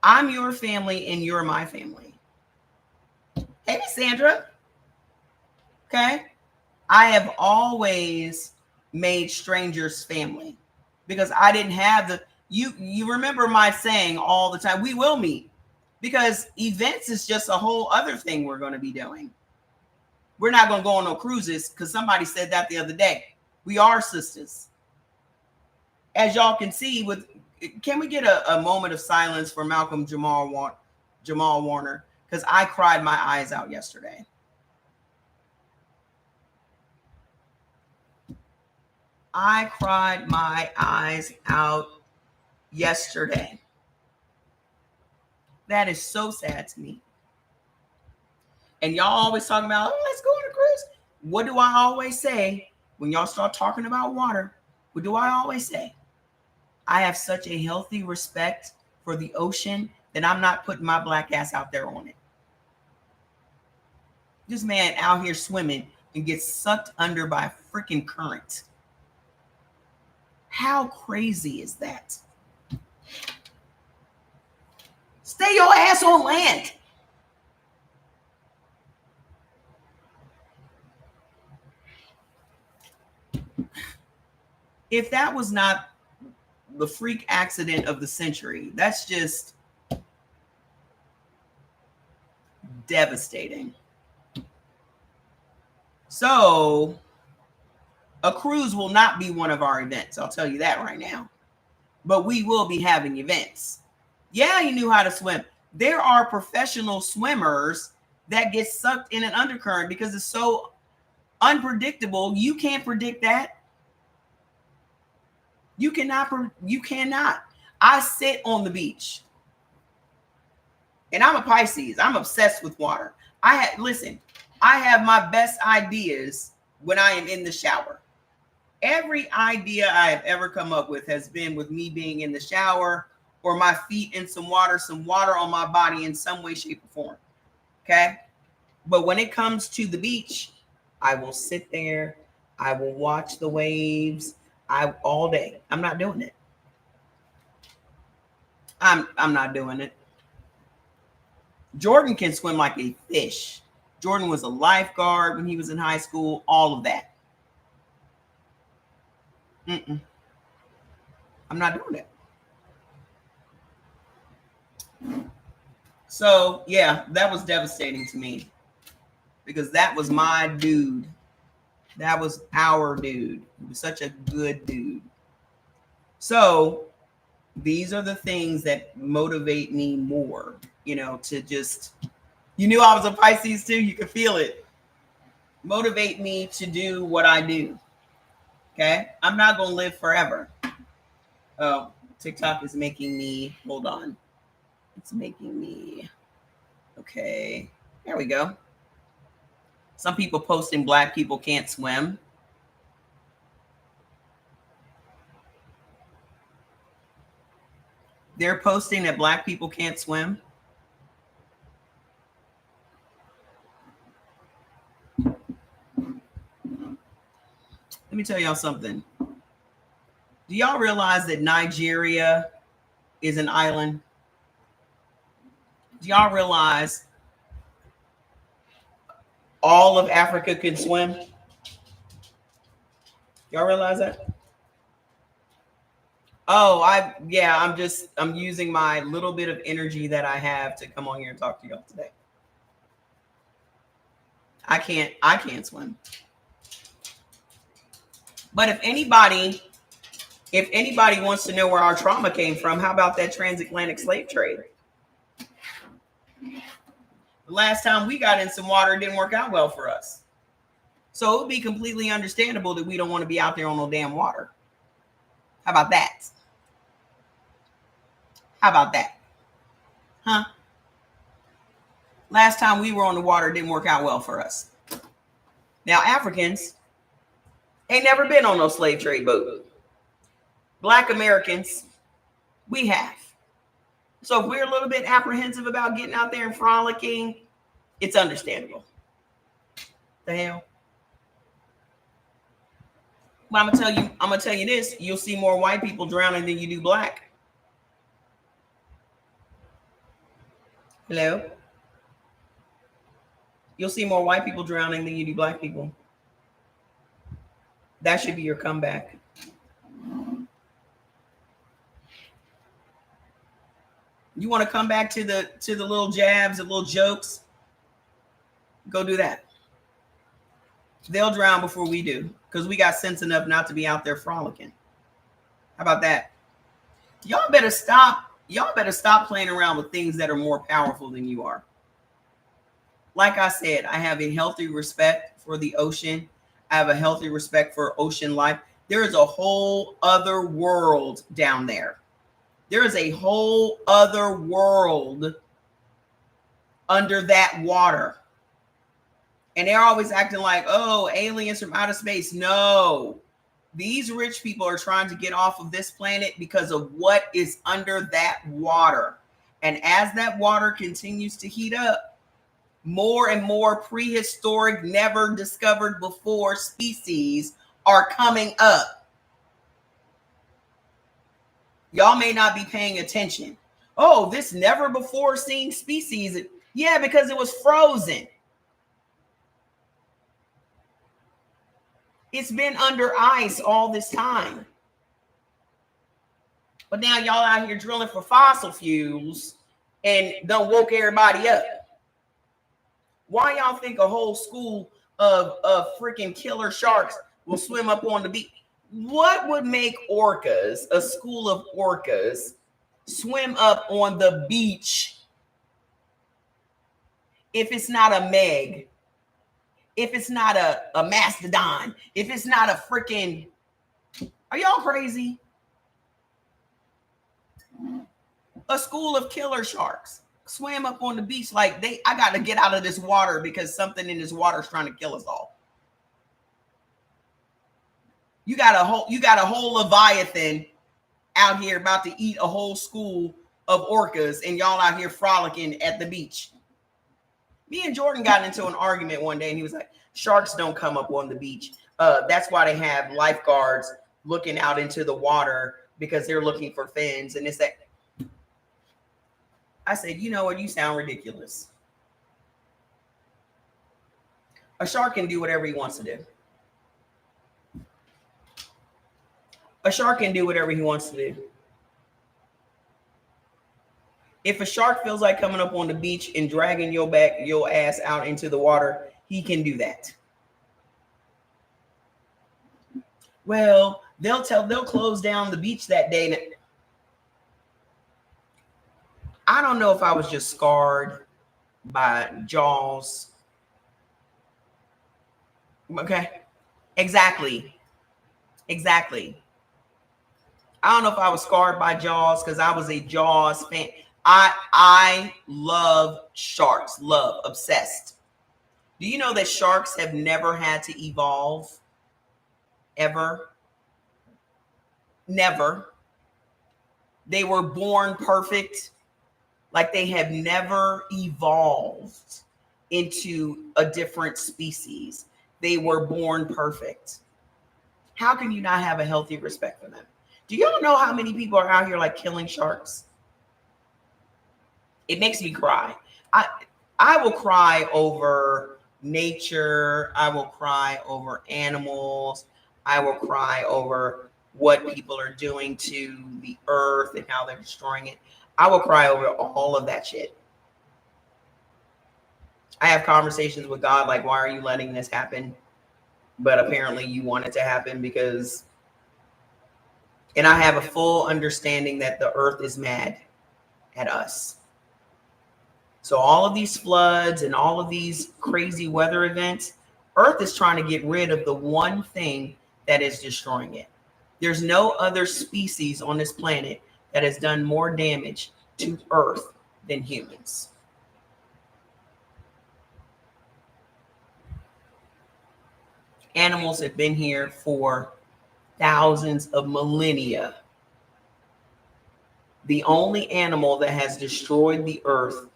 I'm your family and you're my family. Hey, Miss Sandra. Okay. I have always made strangers family because I didn't have you remember my saying all the time, we will meet, because events is just a whole other thing we're going to be doing. We're not going to go on no cruises because somebody said that the other day. We are sisters. As y'all can see, can we get a moment of silence for Malcolm Jamal Warner? Because I cried my eyes out yesterday. I cried my eyes out yesterday. That is so sad to me. And y'all always talking about, oh, let's go on a cruise. What do I always say when y'all start talking about water? What do I always say? I have such a healthy respect for the ocean that I'm not putting my black ass out there on it. This man out here swimming and gets sucked under by a freaking current. How crazy is that? Stay your ass on land. If that was not the freak accident of the century, that's just devastating. So a cruise will not be one of our events. I'll tell you that right now. But we will be having events. Yeah, you knew how to swim. There are professional swimmers that get sucked in an undercurrent because it's so unpredictable. You can't predict that. You cannot. You cannot. I sit on the beach, and I'm a Pisces. I'm obsessed with water. Listen. I have my best ideas when I am in the shower. Every idea I have ever come up with has been with me being in the shower or my feet in some water on my body in some way, shape, or form. Okay. But when it comes to the beach, I will sit there. I will watch the waves. All day. I'm not doing it. I'm not doing it. Jordan can swim like a fish. Jordan was a lifeguard when he was in high school. All of that. I'm not doing it. So yeah, that was devastating to me because that was my dude. That was our dude. He was such a good dude. So these are the things that motivate me more, to just, you knew I was a Pisces too. You could feel it. Motivate me to do what I do. Okay. I'm not going to live forever. Oh, TikTok is making me, hold on. It's making me, okay. There we go. Some people posting Black people can't swim. They're posting that Black people can't swim. Let me tell y'all something. Do y'all realize that Nigeria is an island? Do y'all realize all of Africa can swim? Y'all realize that? Oh, I'm using my little bit of energy that I have to come on here and talk to y'all today. I can't swim. But if anybody wants to know where our trauma came from, how about that transatlantic slave trade? The last time we got in some water, it didn't work out well for us. So it would be completely understandable that we don't want to be out there on no damn water. How about that? How about that? Huh? Last time we were on the water, it didn't work out well for us. Now, Africans ain't never been on no slave trade boat. Black Americans, we have. So if we're a little bit apprehensive about getting out there and frolicking, it's understandable. The hell? But I'm gonna tell you this, you'll see more white people drowning than you do black. Hello? You'll see more white people drowning than you do black people. That should be your comeback. You want to come back to the little jabs, the little jokes? Go do that. They'll drown before we do because we got sense enough not to be out there frolicking. How about that? Y'all better stop playing around with things that are more powerful than you are. Like I said, I have a healthy respect for the ocean. I have a healthy respect for ocean life. There is a whole other world down there. There is a whole other world under that water. And they're always acting like, oh, aliens from outer space. No, these rich people are trying to get off of this planet because of what is under that water. And as that water continues to heat up, more and more prehistoric, never discovered before species are coming up. Y'all may not be paying attention. Oh, this never before seen species. Yeah, because it was frozen. It's been under ice all this time. But now y'all out here drilling for fossil fuels and don't woke everybody up. Why y'all think a whole school of freaking killer sharks will swim up on the beach? What would make orcas, a school of orcas, swim up on the beach if it's not a Meg, if it's not a mastodon, if it's not a freaking, are y'all crazy? A school of killer sharks swam up on the beach like I got to get out of this water because something in this water is trying to kill us all. You got a whole Leviathan out here about to eat a whole school of orcas, and y'all out here frolicking at the beach. Me and Jordan got into an argument one day, and he was like, sharks don't come up on the beach. That's why they have lifeguards looking out into the water because they're looking for fins. And it's that. I said, you know what? You sound ridiculous. A shark can do whatever he wants to do. A shark can do whatever he wants to do. If a shark feels like coming up on the beach and dragging your ass out into the water, he can do that. Well, they'll close down the beach that day. I don't know if I was just scarred by Jaws. Okay. Exactly. I don't know if I was scarred by Jaws because I was a Jaws fan. I love sharks, obsessed. Do you know that sharks have never had to evolve? Ever? Never. They were born perfect. Like they have never evolved into a different species. They were born perfect. How can you not have a healthy respect for them? Do y'all know how many people are out here like killing sharks? It makes me cry. I will cry over nature. I will cry over animals. I will cry over what people are doing to the earth and how they're destroying it. I will cry over all of that shit. I have conversations with God like, why are you letting this happen? But apparently you want it to happen because, and I have a full understanding that the earth is mad at us. So all of these floods and all of these crazy weather events, earth is trying to get rid of the one thing that is destroying it. There's no other species on this planet that has done more damage to earth than humans. Animals have been here for thousands of millennia. The only animal that has destroyed the earth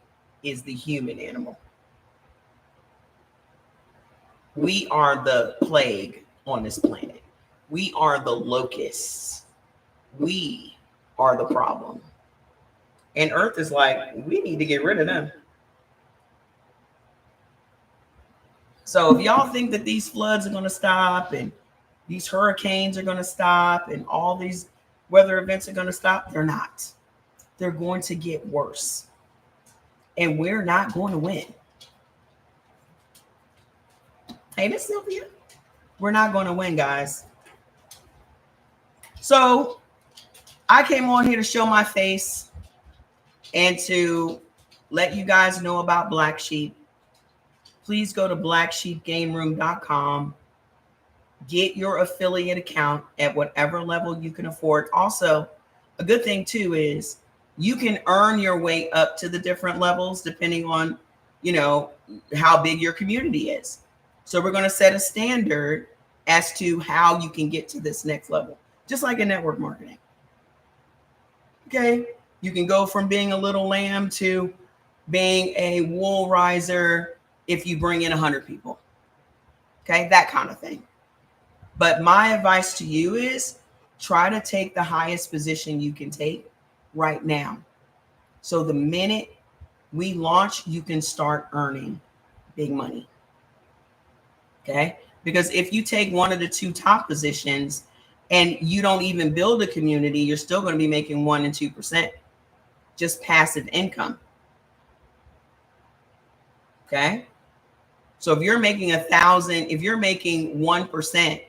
is the human animal. We are the plague on this planet. We are the locusts. We are the problem. And earth is like, we need to get rid of them. So if y'all think that these floods are going to stop and these hurricanes are going to stop and all these weather events are going to stop, they're not. They're going to get worse. And we're not going to win. Hey, Miss Sylvia, we're not going to win, guys. So I came on here to show my face and to let you guys know about Black Sheep. Please go to blacksheepgameroom.com. Get your affiliate account at whatever level you can afford. Also, a good thing too is you can earn your way up to the different levels depending on, how big your community is. So we're going to set a standard as to how you can get to this next level, just like in network marketing. Okay. You can go from being a little lamb to being a wool riser if you bring in 100 people. Okay. That kind of thing. But my advice to you is try to take the highest position you can take right now. So the minute we launch, you can start earning big money. Okay. Because if you take one of the two top positions and you don't even build a community, you're still going to be making 1% and 2%, just passive income. Okay. So if you're making 1,000, if you're making 1%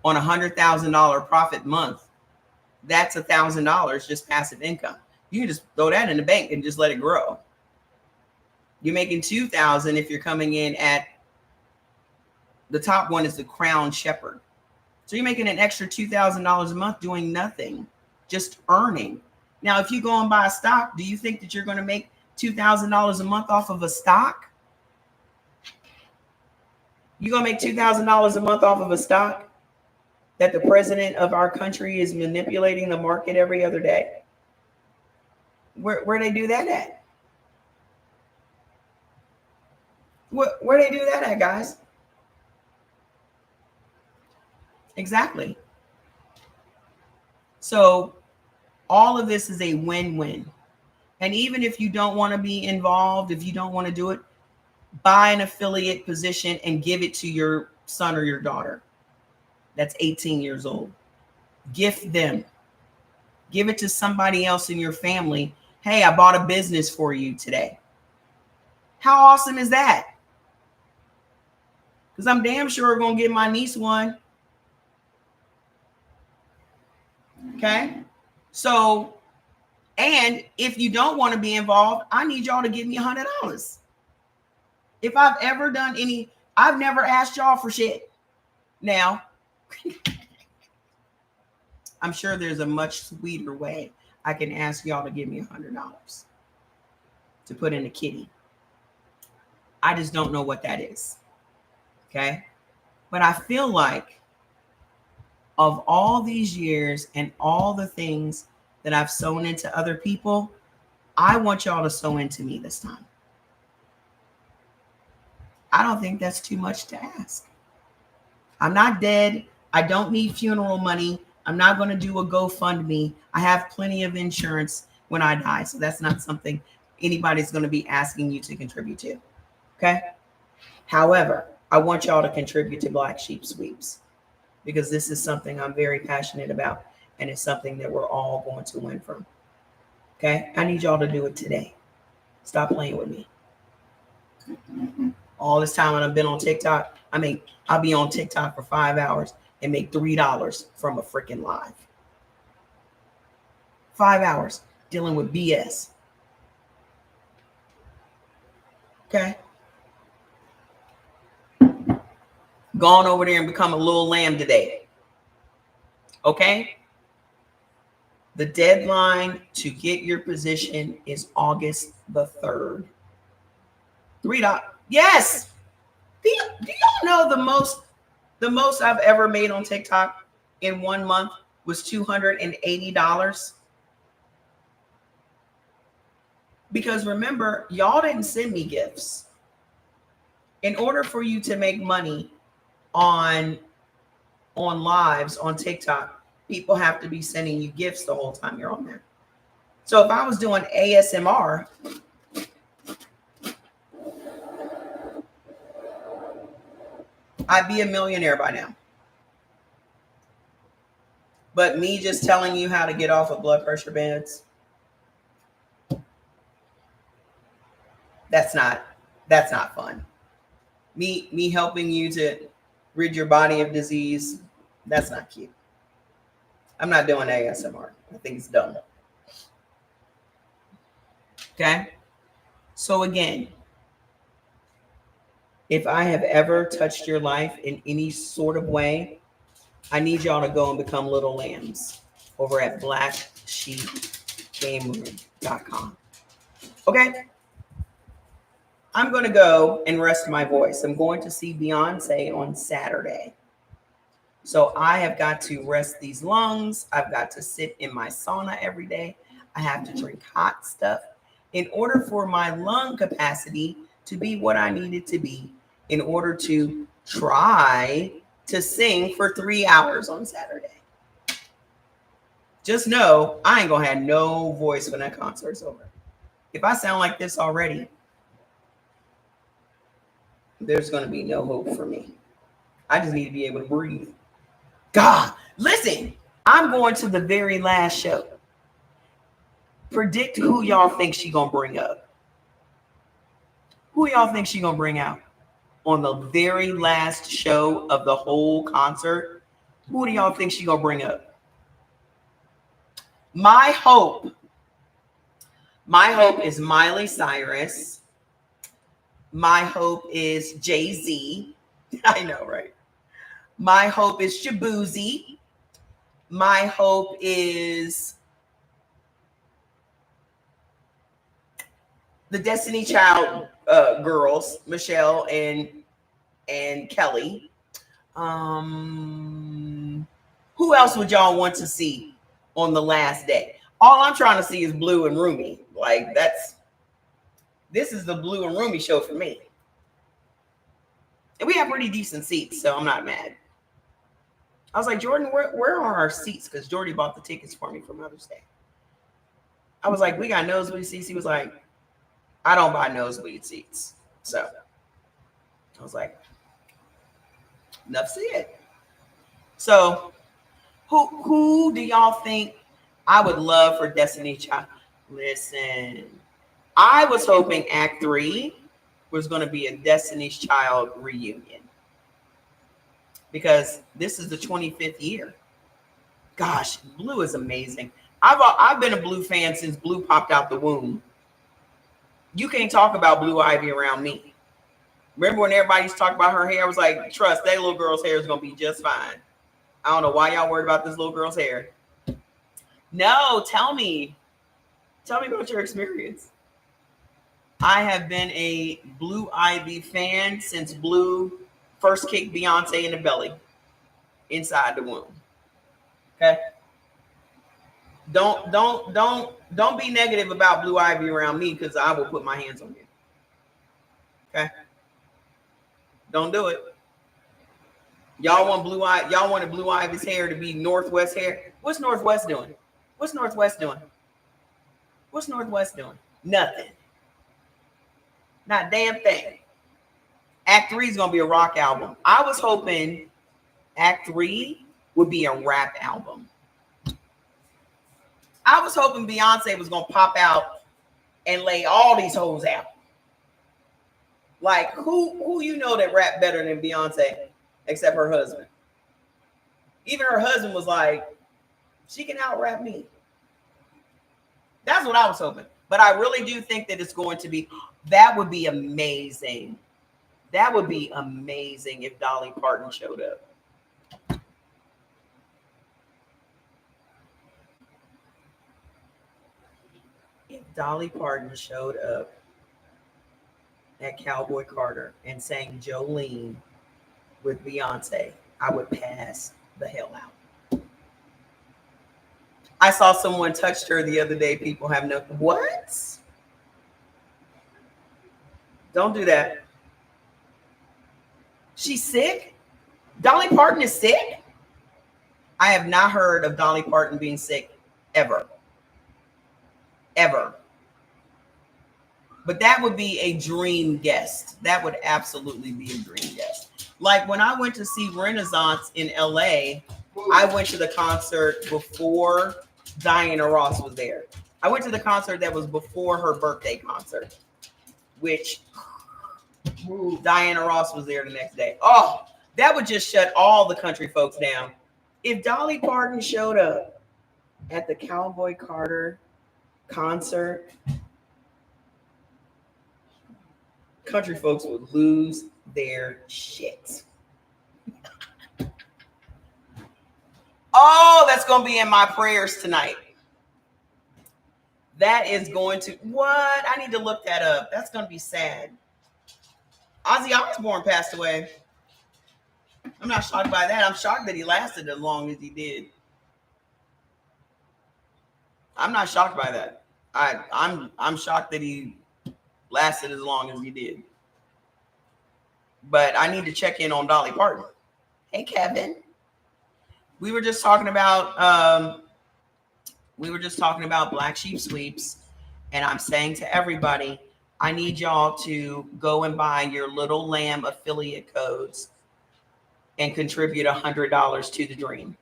on $100,000 profit month, that's $1,000 just passive income. You can just throw that in the bank and just let it grow. You're making 2,000 if you're coming in at the top one is the Crown Shepherd. So you're making an extra $2,000 a month doing nothing, just earning. Now, if you go and buy a stock, do you think that you're going to make $2,000 a month off of a stock? You're going to make $2,000 a month off of a stock that the president of our country is manipulating the market every other day? Where they do that at? Where they do that at, guys? Exactly. So all of this is a win-win. And even if you don't want to be involved, if you don't want to do it, buy an affiliate position and give it to your son or your daughter that's 18 years old. Gift them. Give it to somebody else in your family. Hey, I bought a business for you today. How awesome is that? Because I'm damn sure going to get my niece one. Okay. So, and if you don't want to be involved, I need y'all to give me $100. If I've ever done any, I've never asked y'all for shit. Now, I'm sure there's a much sweeter way I can ask y'all to give me $100 to put in a kitty. I just don't know what that is. Okay. But I feel like of all these years and all the things that I've sown into other people, I want y'all to sow into me this time. I don't think that's too much to ask. I'm not dead. I don't need funeral money. I'm not going to do a GoFundMe. I have plenty of insurance when I die. So that's not something anybody's going to be asking you to contribute to. Okay. However, I want y'all to contribute to Black Sheep Sweeps because this is something I'm very passionate about. And it's something that we're all going to win from. Okay. I need y'all to do it today. Stop playing with me. All this time when I've been on TikTok, I'll be on TikTok for 5 hours and make $3 from a freaking live. 5 hours dealing with BS. Okay. Gone over there and become a little lamb today. Okay. The deadline to get your position is August the 3rd. $3. Yes. Do y'all know the most I've ever made on TikTok in 1 month was $280? Because remember, y'all didn't send me gifts. In order for you to make money on lives on TikTok, people have to be sending you gifts the whole time you're on there. So if I was doing ASMR, I'd be a millionaire by now. But me just telling you how to get off of blood pressure meds, that's not fun. Me helping you to rid your body of disease, that's not cute. I'm not doing ASMR. I think it's dumb. Okay? So again, if I have ever touched your life in any sort of way, I need y'all to go and become little lambs over at blacksheepgameroom.com. Okay? I'm going to go and rest my voice. I'm going to see Beyonce on Saturday. So I have got to rest these lungs. I've got to sit in my sauna every day. I have to drink hot stuff in order for my lung capacity to be what I need it to be in order to try to sing for 3 hours on Saturday. Just know I ain't going to have no voice when that concert's over. If I sound like this already, there's going to be no hope for me. I just need to be able to breathe. God, listen, I'm going to the very last show. Predict who y'all think she gonna bring up. Who y'all think she gonna bring out on the very last show of the whole concert? Who do y'all think she gonna bring up? My hope is Miley Cyrus. My hope is Jay-Z. I know, right? My hope is Shabuzi. My hope is the Destiny Child girls, Michelle and Kelly. Who else would y'all want to see on the last day? All I'm trying to see is Blue and Rumi. Like this is the Blue and Rumi show for me. And we have pretty decent seats, so I'm not mad. I was like, Jordan, where are our seats? Because Jordy bought the tickets for me for Mother's Day. I was like, we got nosebleed seats. He was like, I don't buy nosebleed seats. So I was like, enough said. So who do y'all think I would love for Destiny Child? Listen, I was hoping Act 3 was going to be a Destiny's Child reunion. Because this is the 25th year. Gosh, Blue is amazing. I've been a Blue fan since Blue popped out the womb. You can't talk about Blue Ivy around me. Remember when everybody used to talk about her hair? I was like, trust, that little girl's hair is going to be just fine. I don't know why y'all worried about this little girl's hair. No, tell me. Tell me about your experience. I have been a Blue Ivy fan since Blue first kicked Beyonce in the belly inside the womb. Okay? Don't be negative about Blue Ivy around me because I will put my hands on you. Okay? Don't do it. Y'all wanted Blue Ivy's hair to be Northwest hair. What's Northwest doing? What's Northwest doing? What's Northwest doing? Nothing. Not a damn thing. Act 3 is going to be a rock album. I was hoping Act 3 would be a rap album. I was hoping Beyonce was going to pop out and lay all these hoes out. Like, who you know that rap better than Beyonce except her husband? Even her husband was like, she can out-rap me. That's what I was hoping. But I really do think that it's going to be, that would be amazing. That would be amazing if Dolly Parton showed up. If Dolly Parton showed up at Cowboy Carter and sang Jolene with Beyonce, I would pass the hell out. I saw someone touched her the other day. People have no, what? Don't do that. She's sick? Dolly Parton is sick? I have not heard of Dolly Parton being sick ever. Ever. But that would be a dream guest. That would absolutely be a dream guest. Like when I went to see Renaissance in LA, I went to the concert before Diana Ross was there. I went to the concert that was before her birthday concert, which Diana Ross was there the next day. Oh, that would just shut all the country folks down. If Dolly Parton showed up at the Cowboy Carter concert, country folks would lose their shit. Oh, that's going to be in my prayers tonight. That is going to, what? I need to look that up. That's going to be sad. Ozzy Osbourne passed away. I'm not shocked by that. I'm shocked that he lasted as long as he did. I'm not shocked by that. I'm shocked that he lasted as long as he did. But I need to check in on Dolly Parton. Hey, Kevin. We were just talking about Black Sheep Sweeps, and I'm saying to everybody, I need y'all to go and buy your Little Lamb affiliate codes and contribute $100 to the dream.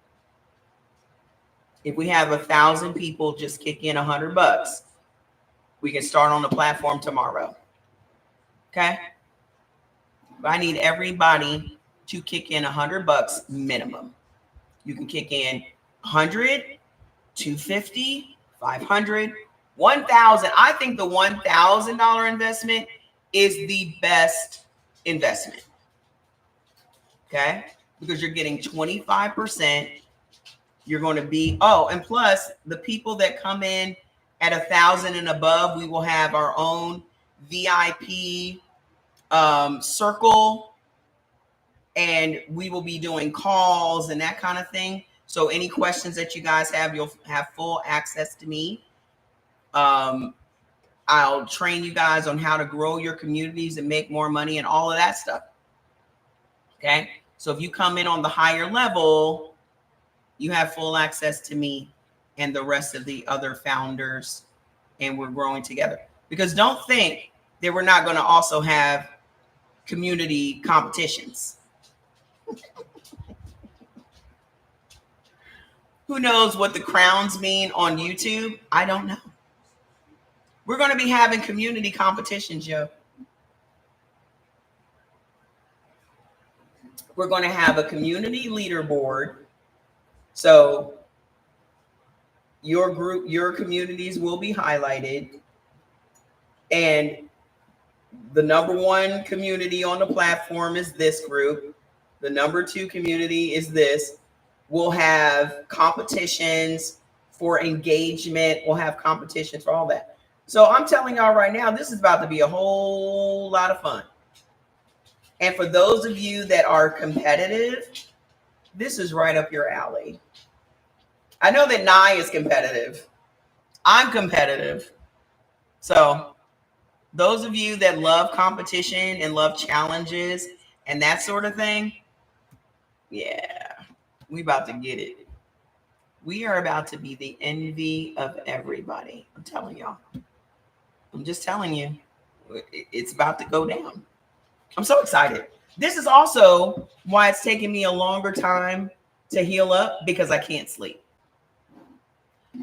If we have 1,000 people just kick in $100, we can start on the platform tomorrow. Okay. But I need everybody to kick in $100 minimum. You can kick in 100, 250, 500, 1,000. I think the $1,000 investment is the best investment. Okay. Because you're getting 25%. You're going to be, and plus the people that come in at 1,000 and above, we will have our own VIP circle, and we will be doing calls and that kind of thing. So any questions that you guys have, you'll have full access to me. I'll train you guys on how to grow your communities and make more money and all of that stuff. Okay. So if you come in on the higher level, you have full access to me and the rest of the other founders, and we're growing together. Because don't think that we're not going to also have community competitions. Who knows what the crowns mean on YouTube? I don't know. We're going to be having community competitions, yo. We're going to have a community leaderboard. So your group, your communities will be highlighted. And the number one community on the platform is this group. The number two community is this. We'll have competitions for engagement. We'll have competitions for all that. So I'm telling y'all right now, this is about to be a whole lot of fun. And for those of you that are competitive, this is right up your alley. I know that Nye is competitive. I'm competitive. So those of you that love competition and love challenges and that sort of thing, yeah, we about to get it. We are about to be the envy of everybody. I'm telling y'all. I'm just telling you. It's about to go down. I'm so excited. This is also why it's taking me a longer time to heal up, because I can't sleep.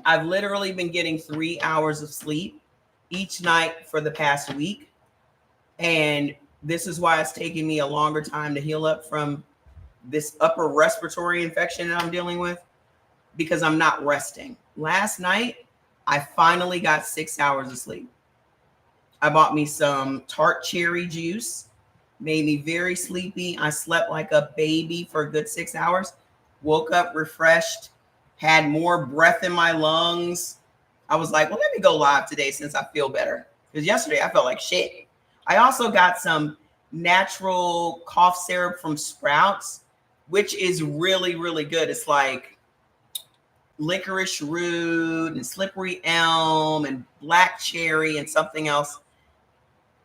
I've literally been getting 3 hours of sleep each night for the past week. And this is why it's taking me a longer time to heal up from this upper respiratory infection that I'm dealing with, because I'm not resting. Last night, I finally got 6 hours of sleep. I bought me some tart cherry juice, made me very sleepy. I slept like a baby for a good 6 hours, woke up refreshed, had more breath in my lungs. I was like, well, let me go live today since I feel better. Because yesterday I felt like shit. I also got some natural cough syrup from Sprouts, which is really, really good. It's like licorice root and slippery elm and black cherry and something else.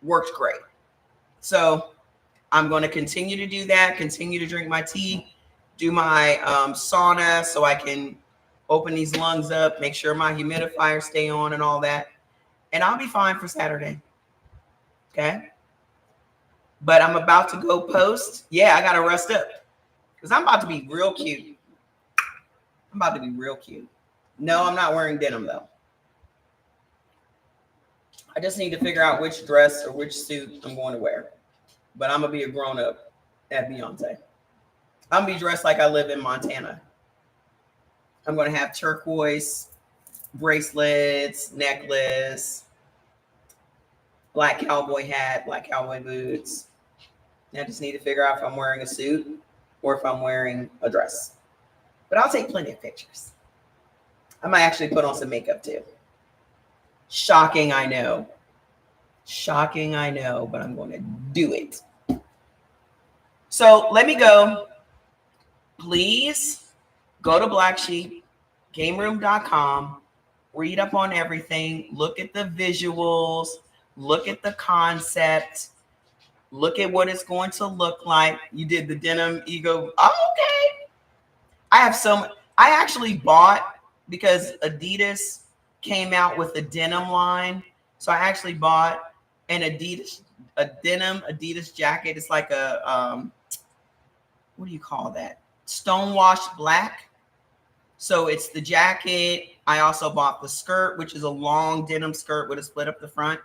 Works great. So I'm going to continue to do that, continue to drink my tea, do my sauna so I can open these lungs up, make sure my humidifiers stay on and all that. And I'll be fine for Saturday. Okay. But I'm about to go post. Yeah, I got to rest up because I'm about to be real cute. I'm about to be real cute. No, I'm not wearing denim though. I just need to figure out which dress or which suit I'm going to wear. But I'm going to be a grown up at Beyonce. I'm going to be dressed like I live in Montana. I'm going to have turquoise bracelets, necklace, black cowboy hat, black cowboy boots. I just need to figure out if I'm wearing a suit or if I'm wearing a dress. But I'll take plenty of pictures. I might actually put on some makeup too. Shocking, I know. Shocking, I know, but I'm going to do it. So let me go. Please go to blacksheepgameroom.com, read up on everything, look at the visuals, look at the concept, look at what it's going to look like. You did the denim ego. Oh, okay. I actually bought, because Adidas came out with the denim line. So I actually bought a denim Adidas jacket. It's like a, what do you call that? Stonewashed black. So it's the jacket. I also bought the skirt, which is a long denim skirt with a split up the front.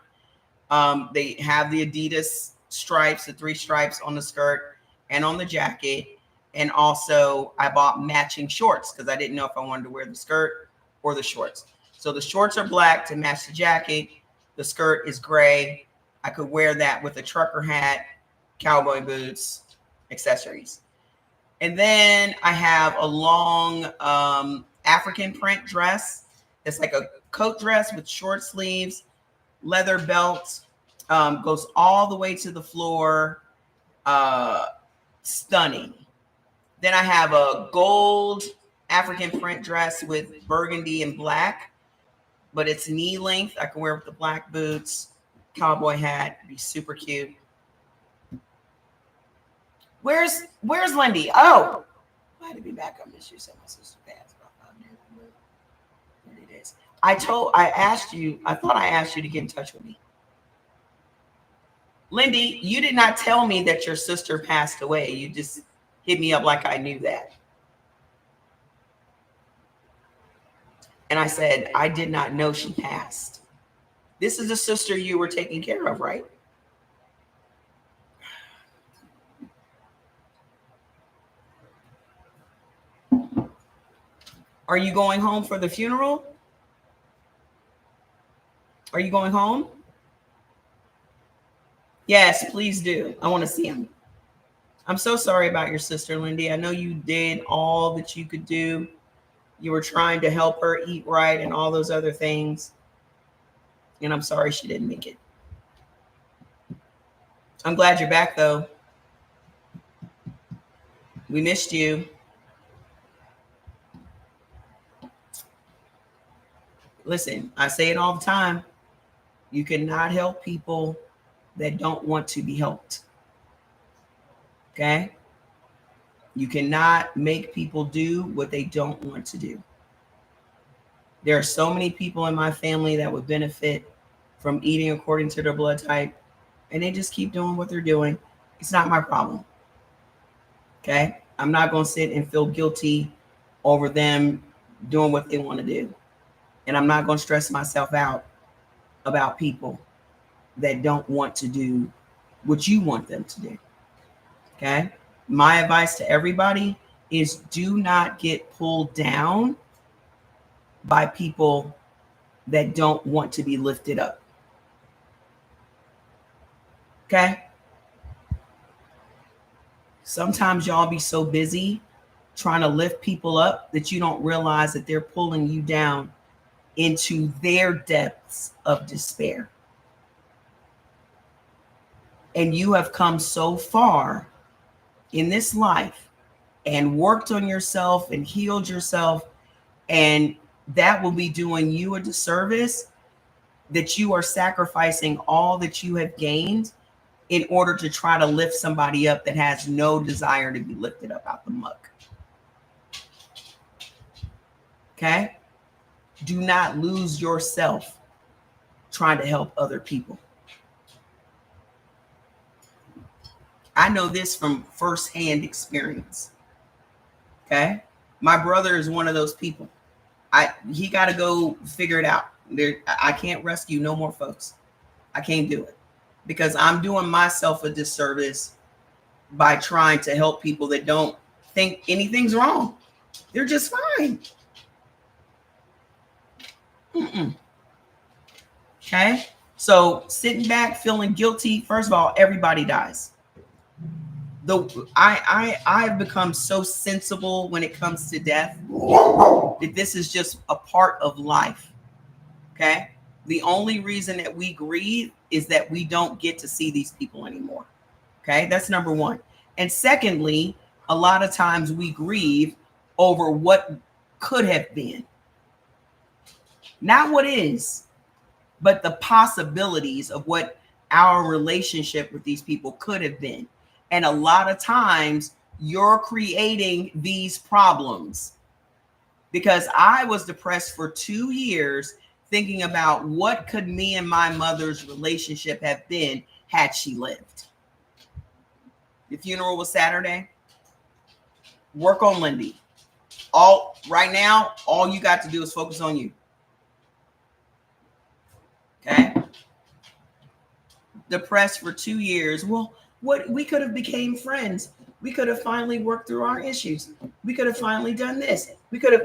They have the Adidas stripes, the 3 stripes on the skirt and on the jacket. And also I bought matching shorts because I didn't know if I wanted to wear the skirt or the shorts. So the shorts are black to match the jacket. The skirt is gray. I could wear that with a trucker hat, cowboy boots, accessories. And then I have a long African print dress. It's like a coat dress with short sleeves, leather belt, goes all the way to the floor. Stunning. Then I have a gold African print dress with burgundy and black, but it's knee length. I can wear it with the black boots, cowboy hat, be super cute. Where's Lindy? Oh, glad to be back. I miss you. Said my sister passed about 5 days. 30 days. I thought I asked you to get in touch with me. Lindy, you did not tell me that your sister passed away. You just hit me up like I knew that. And I said, I did not know she passed. This is the sister you were taking care of, right? Are you going home for the funeral? Are you going home? Yes, please do. I want to see him. I'm so sorry about your sister, Lindy. I know you did all that you could do. You were trying to help her eat right and all those other things. And I'm sorry she didn't make it. I'm glad you're back, though. We missed you. Listen, I say it all the time. You cannot help people that don't want to be helped. Okay? You cannot make people do what they don't want to do. There are so many people in my family that would benefit from eating according to their blood type, and they just keep doing what they're doing. It's not my problem. Okay? I'm not going to sit and feel guilty over them doing what they want to do. And I'm not going to stress myself out about people that don't want to do what you want them to do. Okay? My advice to everybody is do not get pulled down by people that don't want to be lifted up. Okay? Sometimes y'all be so busy trying to lift people up that you don't realize that they're pulling you down into their depths of despair. And you have come so far in this life and worked on yourself and healed yourself, and that will be doing you a disservice that you are sacrificing all that you have gained in order to try to lift somebody up that has no desire to be lifted up out the muck. Okay? Do not lose yourself trying to help other people. I know this from firsthand experience. Okay? My brother is one of those people. He got to go figure it out. I can't rescue no more folks. I can't do it because I'm doing myself a disservice by trying to help people that don't think anything's wrong. They're just fine. Okay? So sitting back, feeling guilty. First of all, everybody dies. I've become so sensible when it comes to death that this is just a part of life. Okay? The only reason that we grieve is that we don't get to see these people anymore. Okay? That's number one. And secondly, a lot of times we grieve over what could have been. Not what is, but the possibilities of what our relationship with these people could have been. And a lot of times you're creating these problems, because I was depressed for 2 years thinking about what could me and my mother's relationship have been had she lived. The funeral was Saturday. Work on Lindy. right now, all you got to do is focus on you. Okay? Depressed for 2 years. Well, what we could have became friends. We could have finally worked through our issues. We could have finally done this. We could have.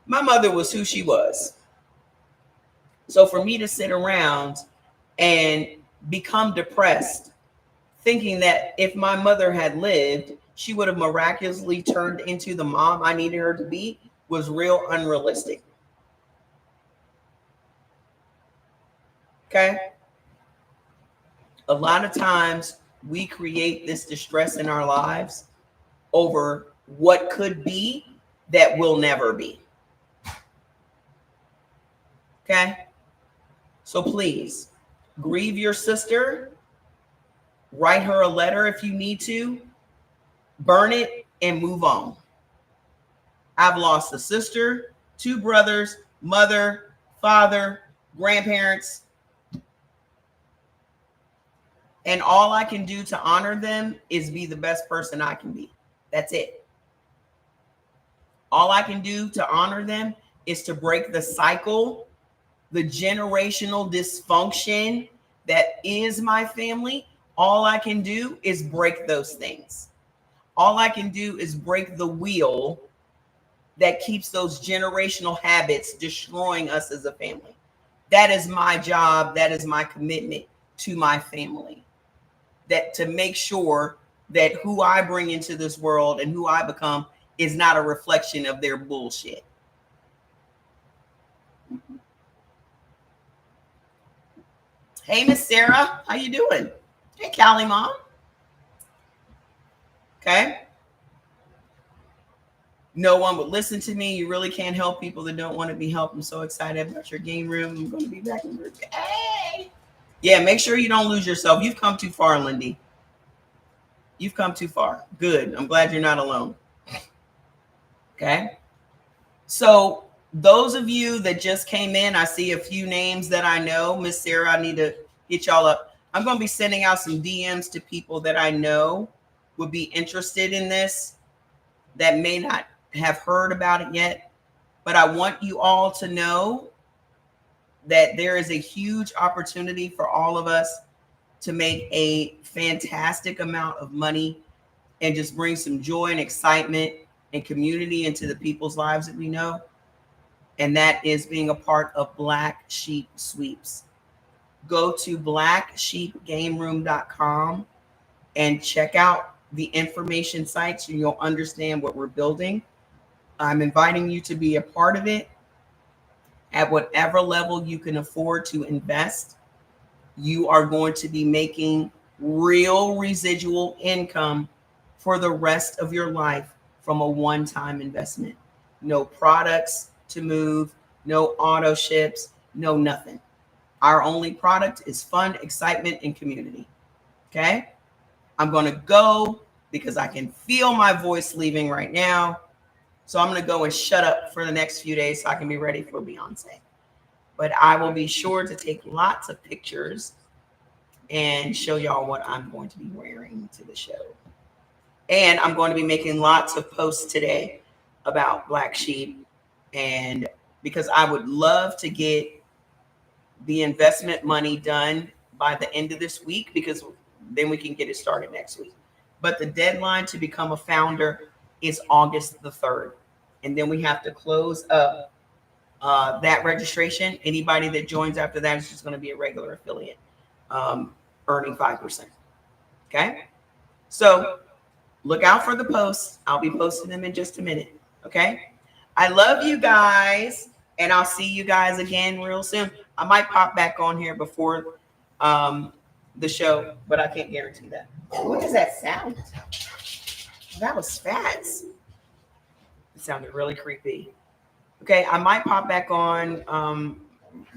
My mother was who she was. So for me to sit around and become depressed, thinking that if my mother had lived, she would have miraculously turned into the mom I needed her to be, was real unrealistic. Okay? A lot of times we create this distress in our lives over what could be that will never be. Okay? So please grieve your sister, write her a letter if you need to, burn it, and move on. I've lost a sister, 2 brothers, mother, father, grandparents. And all I can do to honor them is be the best person I can be. That's it. All I can do to honor them is to break the cycle, the generational dysfunction that is my family. All I can do is break those things. All I can do is break the wheel that keeps those generational habits destroying us as a family. That is my job. That is my commitment to my family. That to make sure that who I bring into this world and who I become is not a reflection of their bullshit. Hey, Miss Sarah, how you doing? Hey, Callie Mom. Okay. No one would listen to me. You really can't help people that don't want to be helped. I'm so excited about your game room. I'm going to be back in group. Hey. Yeah, make sure you don't lose yourself. You've come too far, Lindy. You've come too far. Good. I'm glad you're not alone. Okay. So those of you that just came in, I see a few names that I know. Miss Sarah, I need to get y'all up. I'm going to be sending out some DMs to people that I know would be interested in this that may not have heard about it yet. But I want you all to know that there is a huge opportunity for all of us to make a fantastic amount of money and just bring some joy and excitement and community into the people's lives that we know. And that is being a part of Black Sheep Sweeps. Go to blacksheepgameroom.com and check out the information sites and you'll understand what we're building. I'm inviting you to be a part of it at whatever level you can afford to invest. You are going to be making real residual income for the rest of your life from a one-time investment. No products to move, no auto ships, no nothing. Our only product is fun, excitement, and community. Okay? I'm going to go because I can feel my voice leaving right now. So I'm going to go and shut up for the next few days so I can be ready for Beyonce. But I will be sure to take lots of pictures and show y'all what I'm going to be wearing to the show. And I'm going to be making lots of posts today about Black Sheep. And because I would love to get the investment money done by the end of this week, because then we can get it started next week. But the deadline to become a founder is August the 3rd. And then we have to close up that registration. Anybody that joins after that is just going to be a regular affiliate, earning 5%. Okay? So look out for the posts. I'll be posting them in just a minute. Okay? I love you guys, and I'll see you guys again real soon. I might pop back on here before the show, but I can't guarantee that. What does that sound? That was Fats. It sounded really creepy. Okay, I might pop back on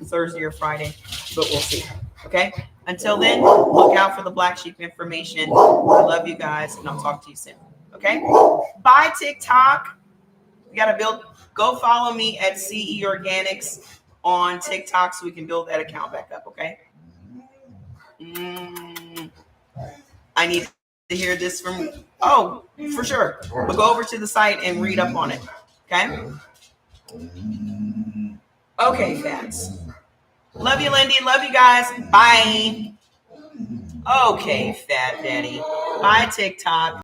Thursday or Friday, but we'll see. Okay, until then, look out for the Black Sheep information. I love you guys, and I'll talk to you soon. Okay, bye TikTok. We gotta build. Go follow me at CE Organics on TikTok so we can build that account back up. Okay. I need to hear this from, oh, for sure. But go over to the site and read up on it. Okay? Okay, fans. Love you, Lindy. Love you guys. Bye. Okay, Fat Daddy. Bye, TikTok.